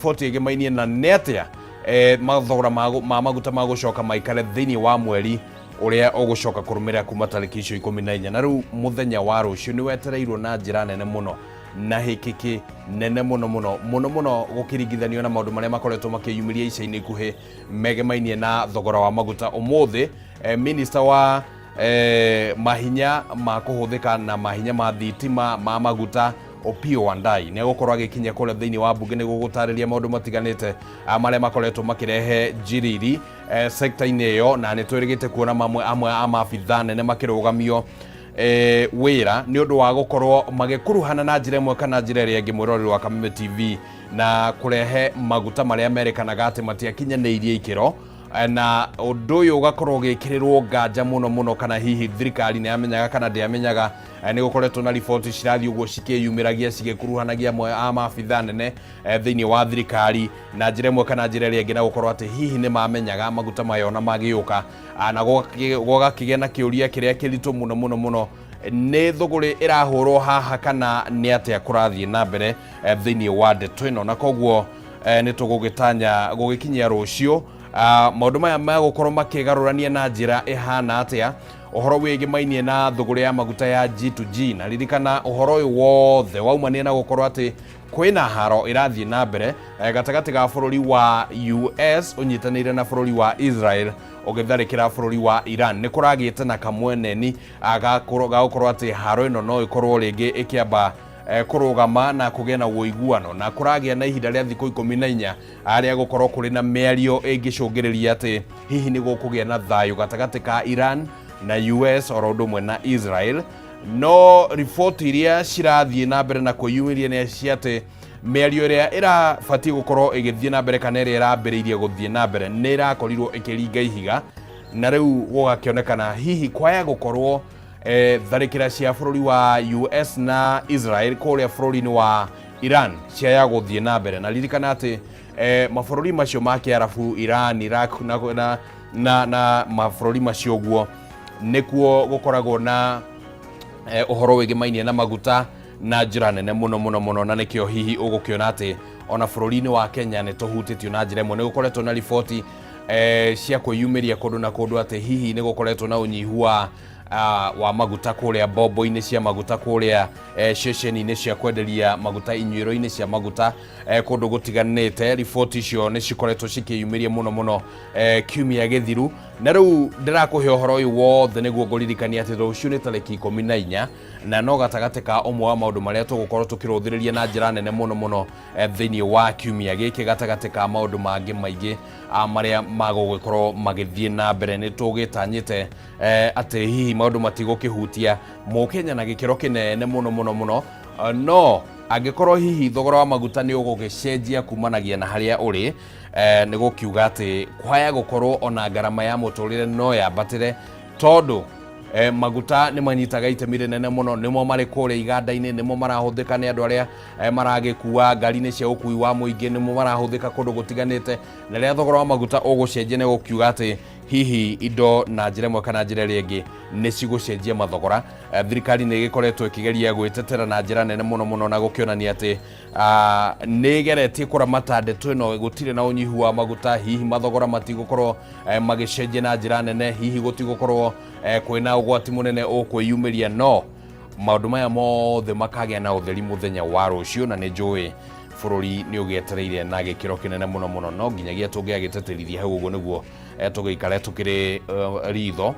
40 gemainie na netia mathogora ma maguta ma gucoka maikare thiini wa mweri uria ugucoka kurumira kuma tariki icio 14 na riu muthenya wa rucio ni wetereirwo na njira nene muno na hikiki nene muno gukiringithanio na maundu maria makoretwo makiyumiria ica-ini ikuhi megemainie na thogora wa maguta. Umuthi minister wa mahinya ma kuhuthika na mahinya ma thitima ma maguta Opiyo Wandayi ne gukorwo agikinya kule thiini wa bunge ne gugutariria maundu matiganite maria makoretwo makirehe njiriri sector-ini iyo, na ni twirigite kuona amwe amabitha nene makirugamio wira ni undu wa gukorwo magikuruhana na njira imwe kana njira iria ingi. Mwiroreri wa Kameme TV na kurehe maguta maria merikanaga ati matiakinyaniirie ikiro, na undu uyu ugakorwo ugikirirwo nganja muno kana hihi thirikari ni amenyaga kana ndiamenyaga. Ni gukoretwo na riboti cirathi uguo cikiyumiragia cigikuruhanagia amwe amabitha nene thiini wa thirikari na njira imwe kana njira iria ingi, na gukorwo ati hihi ni mamenyaga maguta mayo na magiuka na gogakigia na kiuria kiria kiritu muno ni thuguri irahurwo haha kana ni atia kurathie na mbere thiini wa ndeto ino. Na koguo ni tugugitanya gugikinyia rucio maundu maya magukorwo makigarurania na njira ihana atia uhoro wigimainie na thuguri ya maguta ya G2G. Na ririkana uhoro uyu wothe waumania na gukorwo ati kwina haro irathie na mbere gatagati ga bururi wa US unyitanire na bururi wa Israel ugitharikira bururi wa Iran. Ni kuragiite na kamweneni agakorwo ati haro ino no ikorwo ringi ikiamba kurugama na kugena woiguano, na kuragia na ihinda ria thikũ 14 aria gukorwo kuri na miario ingicungiriria ati hihi ni gukugia na thayu gatagati ka Iran na US oro ndumwe na Israel. No riboti iria cirathie na mbere na kuyumiria ni ciate miario iria irabati gukorwo igithie na mbere kana iria irambiriirie guthie na mbere ni irakorirwo ikiringa ihiga, na riu gugakionekana hihi kwaya gukorwo tharikira cia bururi wa US na Israel kuria bururi-ini wa Iran ciaya guthie na mbere. Na ririkana ati mabururi macio ma Kiarabu, Iran, Iraq na mabururi macio guo nikuo gukoragwo na uhoro wigimainie na maguta na njira nene muno, na nikio hihi ugukiona ati ona bururi-ini wa Kenya ni tuhutitio na njira imwe. Ni gukoretwo na riboti cia kuyumiria kundu na kundu ati hihi ni gukoretwo na unyihu wa maguta kuria bobo-ini cia maguta kuria ceceni-ini cia kwenderia maguta inyuiro-ini cia maguta kundu gutiganite. Riboti icio ni cikoretwo cikiyumiria muno kiumia githiru, na riu ndirakuhe uhoro uyu wothe niguo nguririkania ati rucio ni tariki 14 na no gatagati ka umwe wa maundu maria tugukorwo tukiruthiriria na njira nene muno thiini wa kiumia giki gatagati ka maundu mangi maingi maria magugikorwo magithie na mbere. Ni tugitanyite ati hihi maundu matigukihutia Mukenya na gikiro kinene muno no angikorwo hihi thogora wa maguta ni ugugicenjia kumanagia na haria uri ni gukiuga ati kwaya gukorwo ona garama ya muturire no yambatire tondu maguta ni manyitaga itemi rinene muno. Nimo mari kuria iganda-ini, nimo marahuthika ni andu aria maragikua ngari-ini cia ukui wa muingi, nimo marahuthika kundu gutiganite. Na ria thogora wa maguta ugucenjia ni gukiuga ati hihi indo na njira imwe kana njira iria ingi ni cigucenjia mathogora. Thirikari ni gikoretwo ikigeria gwitetera na njira nene muno na gukionania ati ni geretie kuramata ndeto ino gutire na unyihu wa maguta, hihi mathogora matigukorwo magicenjia na njira nene, hihi gutigukorwo kwina ugwati munene ukwiyumiria. No maundu maya mothe makagia na utheri muthenya wa rucio, na ni njui bururi ni ugietereire na gikiro kinene muno no nginyagia tungiagiteterithia hau uguo niguo tugikare tukiri ritho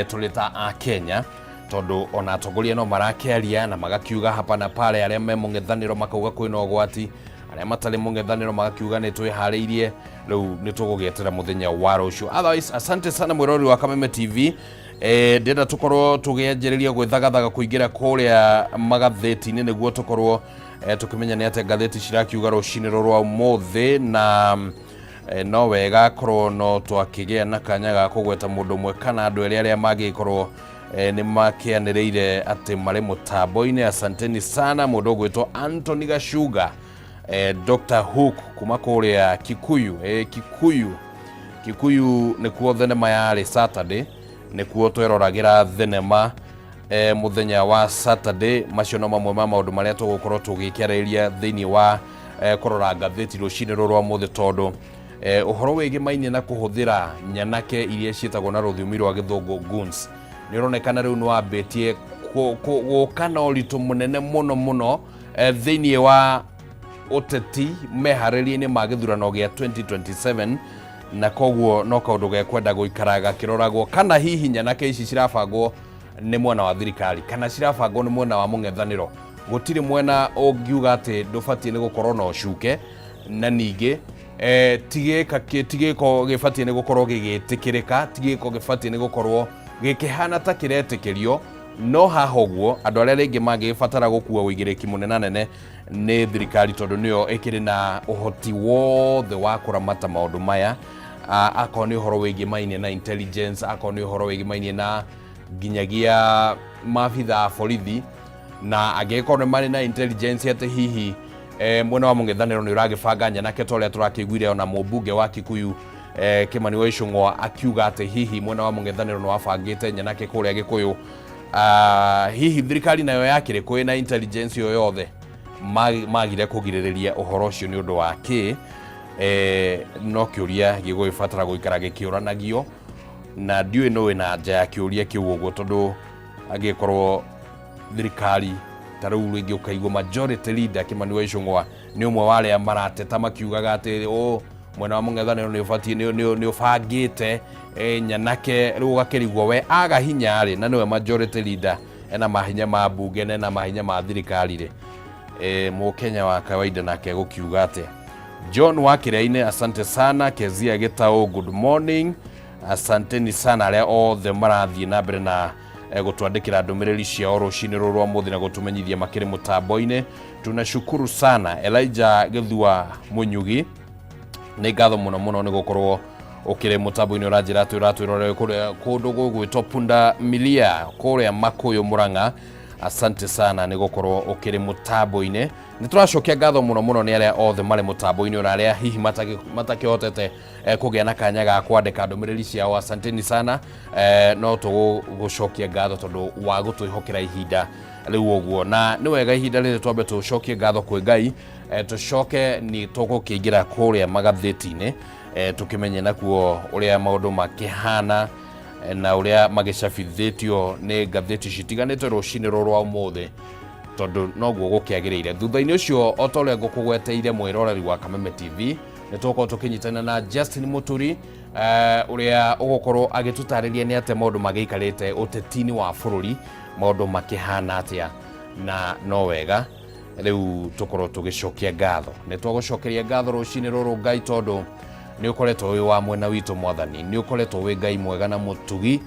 tulita a Kenya, tondu ona atongoria no marakiaria na magakiuga hapa na pale. Aria me mung'ethaniro makauga kwina ugwati, aria matari mung'ethaniro magakiuga ni twihariirie. Riu ni tugugietera muthenya wa rucio. Otherwise, asante sana mwiroreri wa Kameme TV. Ndenda tukorwo tugianjiriria gwithagathaga kuingira kuria magatheti-ini niguo tukorwo tukimenya ni ate gatheti cirakiuga rucini rwa umuthi, na no wega korwo no twakigia na kanya ga kugweta mundu mwe kana andu aria magikorwo ni makianiriire ati mari mutambo-ini. Asanteni sana mundu gwitwo Anthony Gashuga, Dr. Hook kuma kuria Kikuyu. Kikuyu nikuo thenema ya Saturday, nikuo tweroragira thenema muthenya wa Saturday. Macio no mamwe ma maundu maria tugukorwo tugikiarĩria thiini wa korora ngathĩti rũcinĩ rũrũ mũthĩ tondũ ũhoro wĩgĩmainie na kũhũthĩra nyanake iria ciĩtagwo na rũthiomi rwa gĩthũngũ goons nĩ ũronekana rĩu nĩ wambĩtie gũka na ũritũ mũnene mũno thĩinĩ wa ũteti meharĩria-inĩ ma gĩthurano gĩa 2027 na koguo no kaũndũ gekwenda gũikara gakĩroragwo kana hihi nyanake ici cirabangwo nĩ mwena wa thirikari kana cirabangwo nĩ mwena wa mũng'ethanĩro. Gũtirĩ mwena ũngiuga atĩ ndũbatiĩ nĩ gũkorwo na ũcuke na ningĩ tigĩko gĩbatiĩ nĩ gũkorwo gĩgĩtĩkĩrĩka, tigĩko gĩbatiĩ nĩ gũkorwo gĩkĩhana ta kĩretĩkĩrio. No haha ũguo andũ arĩa rĩngĩ mangĩbatara gũkua ũigĩrĩki mũnene nĩ thirikari tondũ nĩyo ĩkĩrĩ na ũhoti wothe wa kũramata maũndũ maya, akorwo nĩ ũhoro wĩgĩmainie na intelligence, akorwo nĩ ũhoro wĩgĩmainie na nginyagia maabitha a borithi, na angĩkorwo nĩ marĩ na intelligence atĩ hihi mwena wa mũng'ethanĩro nĩ ũragĩbanga nyanake ta ũrĩa tũrakĩiguire ona mũmbunge wa Kikuyu Kimani wa Ichung'wa akiuga atĩ hihi mwena wa mũng'ethanĩro nĩ wabangĩte nyanake kũrĩa Gĩkũyũ. Hihi thirikari nayo yakĩrĩ kwĩ na intelligence yo yothe magire kũgirĩrĩria ũhoro ũcio nĩ ũndũ wa kĩ, no kĩũria gĩgũgĩbatara gũikara gĩkĩũranagio na ndiũĩ no wĩna anja ya kĩũria kĩu ũguo tondũ angĩkorwo thirikari ta rĩu rĩngĩ ũkaigua majority leader Kimani wa Ichung'wa nĩ ũmwe wa arĩa marateta makiugaga atĩ mwena wa mũng'ethanĩro nĩ ũbatiĩ nĩ ũbangĩte nyanake rĩu ũgakĩrigwo we aga hinya rĩ na nĩwe majority leader ena mahinya ma mbunge na ena mahinya ma thirikari rĩ, mũkenya wa kawaida nake gũkiuga atĩ. John wa Kĩrĩa-inĩ asante sana. Kezia Gĩtaũ good morning, asanteni sana arĩa othe marathiĩ na mbere na gũtwandĩkĩra ndũmĩrĩri ciao rũcinĩ rũrũ rwa mũthĩ na gũtũmenyithia makĩrĩ mũtambo-inĩ. Tunashukuru sana. Elijah Gĩthua Mũnyugi nĩ ngatho mũno nĩ gũkorwo ũkĩrĩ mũtambo-inĩ ũranjĩra atĩ ũratwĩrorera kũrĩa kũndũ gũgwĩtwo Punda Milia kũrĩa Makũyũ Mũrang'a. Asante sana nĩ gũkorwo ũkĩrĩ mũtambo-inĩ. Nĩ tũracokia ngatho mũno nĩ arĩa othe marĩ mũtambo-inĩ na arĩa hihi matakĩhotete kũgĩa na kanya ga kwandĩka ndũmĩrĩri ciao. Asanteni sana, no tũgũcokia ngatho tondũ wa gũtwĩhokera ihinda rĩu ũguo, na nĩ wega ihinda rĩrĩ twambe tũcokie ngatho kwĩ Ngai. Tũcoke nĩ tũgũkĩingĩra kũrĩa magathĩti-inĩ tũkĩmenye nakuo ũrĩa maũndũ makĩhana na ũrĩa magĩcabithĩtio nĩ ngathĩti citiganĩte rũcinĩ rũrũ rwa ũmũthĩ tondũ noguo gũkĩagĩrĩire. Thutha-inĩ ũcio o ta ũrĩa ngũkũgweteire mwĩroreri wa Kameme TV nĩ tũgũkorwo tũkĩnyitana na Justin Muturi ũrĩa ũgũkorwo agĩtũtarĩria nĩ atĩa maũndũ magĩikarĩte ũteti-inĩ wa bũrũri, maũndũ makĩhana atĩa, na no wega rĩu tũkorwo tũgĩcokia ngatho. Nĩ twagũcokeria ngatho rũcinĩ rũrũ Ngai tondũ nĩ ũkoretwo wĩ wa mwena witũ Mwathani, nĩ ũkoretwo wĩ Ngai mwega na mũtugi.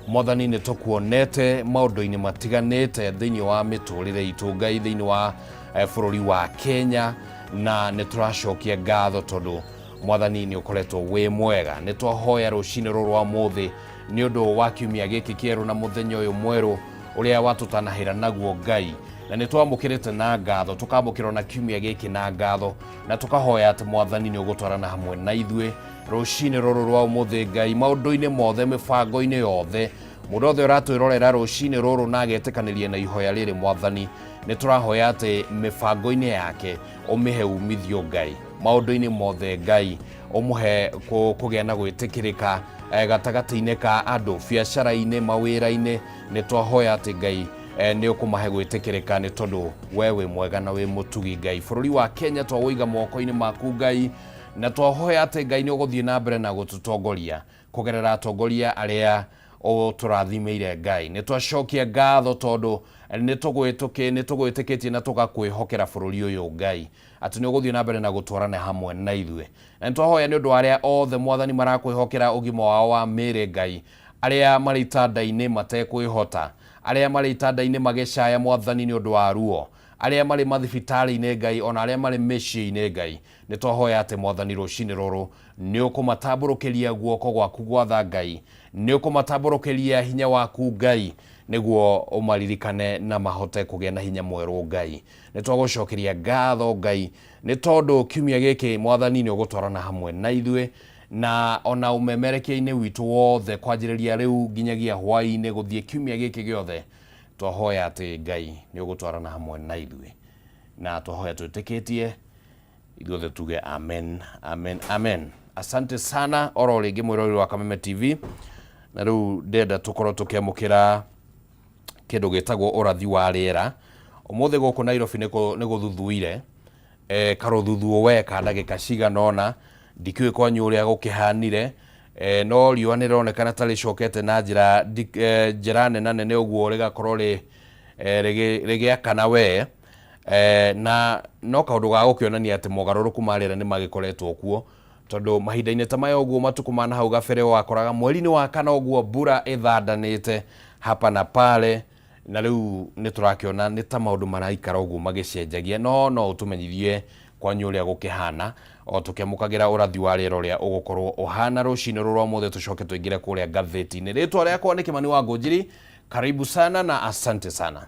Mwathani nĩ tũkuonete maũndũ-inĩ matiganĩte thĩinĩ wa mĩtũrĩre itũ Ngai, thĩinĩ wa bũrũri wa Kenya, na nĩ tũracokia ngatho tondũ Mwathani nĩ ũkoretwo wĩ mwega. Nĩ twahoya rũcinĩ rũrũ rwa mũthĩ nĩ ũndũ wa kiumia gĩkĩ kĩerũ na mũthenya ũyũ mwerũ ũrĩa watũtanahĩra naguo Ngai, na nĩ twamũkĩrĩte na ngatho, tũkamũkĩrwo na kiumia gĩkĩ na ngatho, na tũkahoya atĩ Mwathani nĩ ũgũtwarana hamwe na ithuĩ rũcinĩ rũrũ rwa ũmũthĩ Ngai, maũndũ-inĩ mothe, mĩbango-inĩ yothe. Mũndũ othe ũratwĩrorera rũcinĩ rũrũ na agetĩkanĩria na ihoya rĩrĩ Mwathani, nĩ tũrahoya atĩ mĩbango-inĩ yake ũmĩhe umithio Ngai, maũndũ-inĩ mothe Ngai ũmũhe kũgĩa na gwĩtĩkĩrĩka gatagatĩ-inĩ ka andũ, biacara-inĩ, mawĩra-inĩ. Nĩ twahoya atĩ Ngai nĩ ũkũmahe gwĩtĩkĩrĩka nĩ tondũ we wĩ mwega na wĩ mũtugi Ngai. Bũrũri wa Kenya twawũiga moko-inĩ maku Ngai, na twahoya atĩ Ngai nĩ ũgũthiĩ na mbere na gũtũtongoria kũgerera atongoria arĩa tũrathimĩire Ngai. Nĩ twacokia ngatho tondũ nĩ tũgwĩtĩkĩtie na tũgakwĩhokera bũrũri ũyũ Ngai atĩ nĩ ũgũthiĩ na mbere na gũtwarana hamwe na ithuĩ, na nĩ twahoya nĩ ũndũ wa arĩa othe Mwathani marakwĩhokera ũgima wao wa mĩĩrĩ Ngai, arĩa marĩ itanda-inĩ matekwĩhota, arĩa marĩ itanda-inĩ magĩcaya Mwathani nĩ ũndũ wa ruo, arĩa marĩ mathibitarĩ-inĩ Ngai, ona arĩa marĩ mĩciĩ-inĩ Ngai. Nĩ twahoya atĩ Mwathani rũcinĩ rũrũ nĩ ũkũmatambũrũkĩria guoko gwaku gwatha Ngai, nĩ ũkũmatambũrũkĩria hinya waku Ngai, nĩguo ũmaririkane na mahote kũgĩa na hinya mwerũ Ngai. Nĩ twagũcokeria ngatho Ngai nĩ tondũ kiumia gĩkĩ Mwathani nĩ ũgũtwarana hamwe na ithuĩ, na ona ũmemerekia-inĩ witũ wothe kwanjĩrĩria rĩu nginyagia hwaĩ-inĩ gũthiĩ kiumia gĩkĩ gĩothe. Twahoya atĩ Ngai nĩ ũgũtwarana hamwe na ithuĩ, na twahoya twĩtĩkĩtie ithuothe tuge amen, amen, amen. Asante sana oro ringi mwirori wa Kameme TV, na riu ndenda tukorwo tukiamukira kindu gitagwo urathi wa riera. Umuthi guku Nairobi ni guthuthuire karuthuthuo we ka ndagika ciganona, ndikiuĩ kwanyu uria gukihanire, no riũa nĩ rĩronekana ta rĩcokete na njĩra nene ũguo rĩgakorwo rĩgĩakana we, na no kaũndũ ga gũkĩonania atĩ mogarũrũku ma rĩera nĩ magĩkoretwo kuo, tondũ mahinda-inĩ ta maya ũguo matukũ ma hau gabere wakoraga mweri-inĩ wa kana ũguo mbura ĩthandanĩte hapa na pale, na rĩu nĩ tũrakĩona nĩ ta maũndũ maraikara ũguo magĩcenjagia, no ũtũmenyithie kwanyu ũrĩa gũkĩhana, o tũkĩamũkagĩra ũrathi wa rĩera ũrĩa ũgũkorwo ũhana rũcinĩ rũrũ ũmũthĩ. Tũcoke tũingĩre kũrĩa ngathĩti-inĩ. Rĩtwa rĩakwa nĩ Kimani wa Ngũnjiri, karibu sana na asante sana.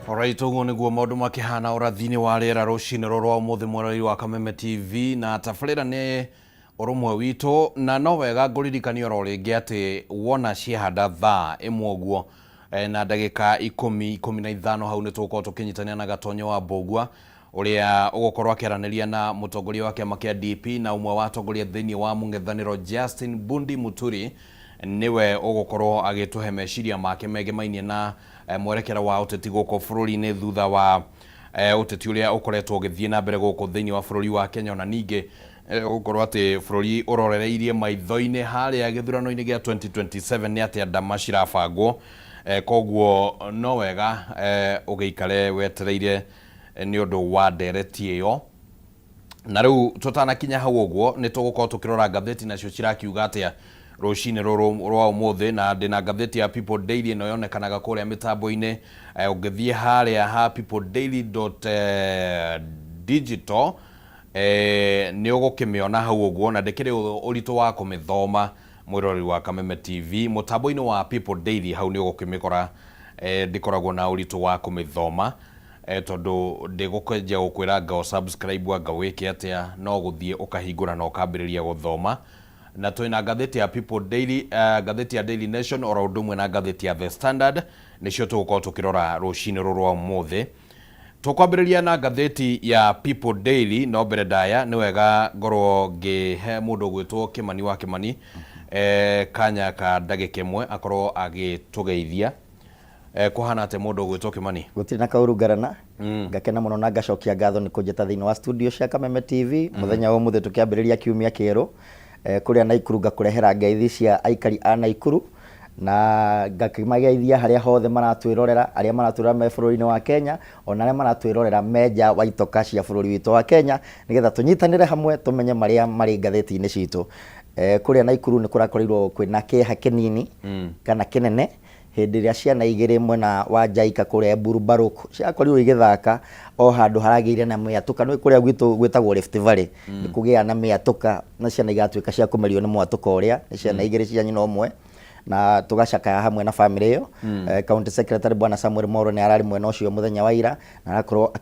Alright, uguo niguo maundu makihana urathi-ini wa riera rucini rwa umuthi mwirori wa Kameme TV, na tabarĩra nĩ urumwe witu na no wega nguririkania oro ringi ati wona ciahanda thaa imwe uguo na ndagika 10-15 hau nitugukorwo tukinyitania na Gatonyo wa Mbugua uria ugukorwo akiaraniria na mutongoria wa kiama kia DP na umwe wa atongoria thiini wa mung'ethaniro Justin Bundi Muturi niwe ugukorwo agituhe meciria make megemainie na mwerekero wa uteti guko bururi-ini thutha wa uteti uria ukoretwo ugithie na mbere guko thiini wa bururi wa Kenya na ninge ukorwo ati bururi urorereirie maitho-ini haria githurano-ini gia 2027 ni ati andama cirabangwo koguo no wega ugeikare wetereire ni undu wa ndereti iyo na riu tutanakinya hau uguo ni tugukorwo tukirora ngatheti nacio cirakiuga atia rucini ruru rwa umuthi na ndina ngatheti ya People Daily no yonekanaga kuria mitambo-ini ungithie haria ha peopledaily.digital ni ugukimiona hau uguo na ndikiri uritu wa kumithoma mwirori wa Kameme TV mutambo-ini wa People Daily hau ni ugukimikora ndikoragwo na uritu wa kumithoma tondu ndigukenja gukwira nga subscribe nga wike atia no guthie ukahingura na ukambiriria guthoma na twina ngatheti ya People Daily ngatheti ya Daily Nation oro ndumwe na ngatheti ya The Standard nicio tugukorwo tukirora rucini ruru rwa umuthi tukwambiriria na ngatheti ya People Daily no mbere ndaya ni wega ngorwo ngihe mundu gwitwo Kimani wa Kimani kanya ka ndagika imwe akorwo agitugeithia kuhana ate mundu gwitwo Kimani gutiri na kaurungarana ngakena muno na ngacokia ngatho ni kunjeta thiini wa studio cia Kameme TV muthenya wa muthe tukiambiriria kiumia kieru kuria Naikuru ngakurehera ngeithi cia aikari a Naikuru na ngakimageithia haria hothe maratwirorera aria maratwirora me bururi-ini wa Kenya ona aria maratwirorera meja wa itoka cia bururi witu wa Kenya nigetha tunyitanire hamwe tumenye maria mari ngatheti-ini citu kuria Naikuru ni kurakorirwo kwina kiha kinini kana kinene hindi ria ciana igiri mwena wa Jaika kuria Burubaruku ciakorirwo igithaka o handu harageire na miatuka no kuria gwitu gwitagwo Rift Valley ni kugia na miatuka na ciana igatuika cia kumerio ni mwatuka uria ni ciana igiri cia nyina umwe na tugacakaya hamwe na family iyo county secretary bwana Samuel Moro ni arari mwena ucio muthenya wa ira na arakorwo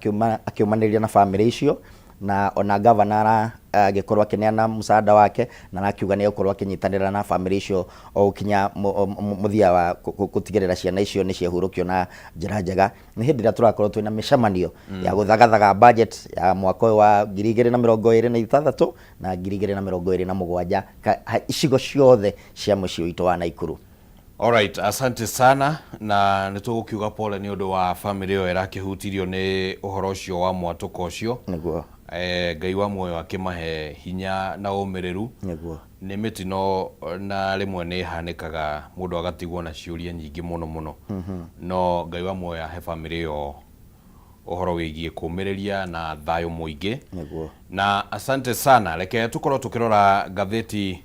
akiumaniria na family icio na ona governor agikorwo akineana musaada wake na akiuga ni gukorwo akinyitanira na family icio o ukinya muthia wa gutigirira ciana icio ni ciahurukio na njira njega ni hindi ria turakorwo twina micemanio ya guthagathaga budget ya mwaka wa 2026 na 2027 icigo ciothe cia mucii witu wa Naikuru. Alright, asante sana na nitugukiuga pole ni undu wa family iyo irakihutirio ni uhoro ucio wa mwatuko ucio niguo Ngai wa muoyo akimahe hinya na umiriru niguo ni mitino na rimwe ni hanikaga mundu agatigwo na ciuria nyingi muno no Ngai wa muoyo he family iyo uhoro wigie kumiriria na thayo muingi niguo na asante sana reke tukorwo tukirora ngatheti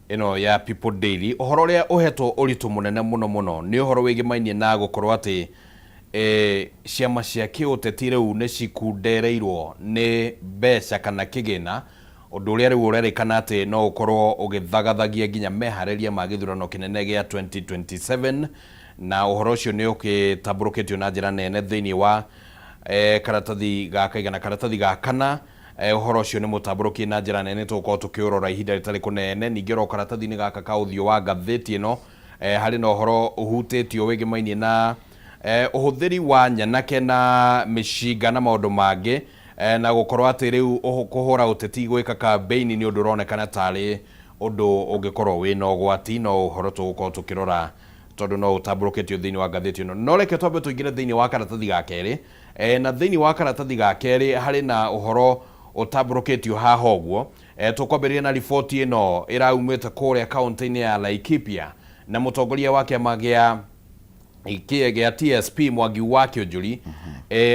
ino ya People Daily uhoro ria uhetwo uritu munene muno ni uhoro wigimainie na gukorwo ati ciama cia kiuteti riu ni cikundereirwo ni mbeca kana kigina undu uria riu urerikana ati no ukorwo ugithagathagia nginya mehariria ma githurano kinene gia 2027 na uhoro ucio ni ukitamburukitio na njira nene thiini wa karatathi gakaigana karatathi gakana uhoro ucio ni mutamburuki na njira nene tugukorwo tukiurora ihinda ritari kunene ningi ro karatathi-ini gaka ka uthio wa ngatheti ino hari na uhoro uhutitio wigimainie na uhuthiri wa nyanake na mishinga na maundu mangi na gukorwo ati riu kuhura uteti gwika campaign ni undu uronekana tari undu ungikorwo wina ugwati no uhoro tugukorwo tukirora tondu no utamburukitio thiini wa ngatheti ino no reke twambe tuingire thiini wa karatathi ga keri na thiini wa karatathi ga keri hari na uhoro utamburukitio haha uguo tukwambiriria na riboti ino iraumite kuria kaunti-ini ya Laikipia na mutongoria wa kiama gia TSP Mwangi wa Kĩũnjũri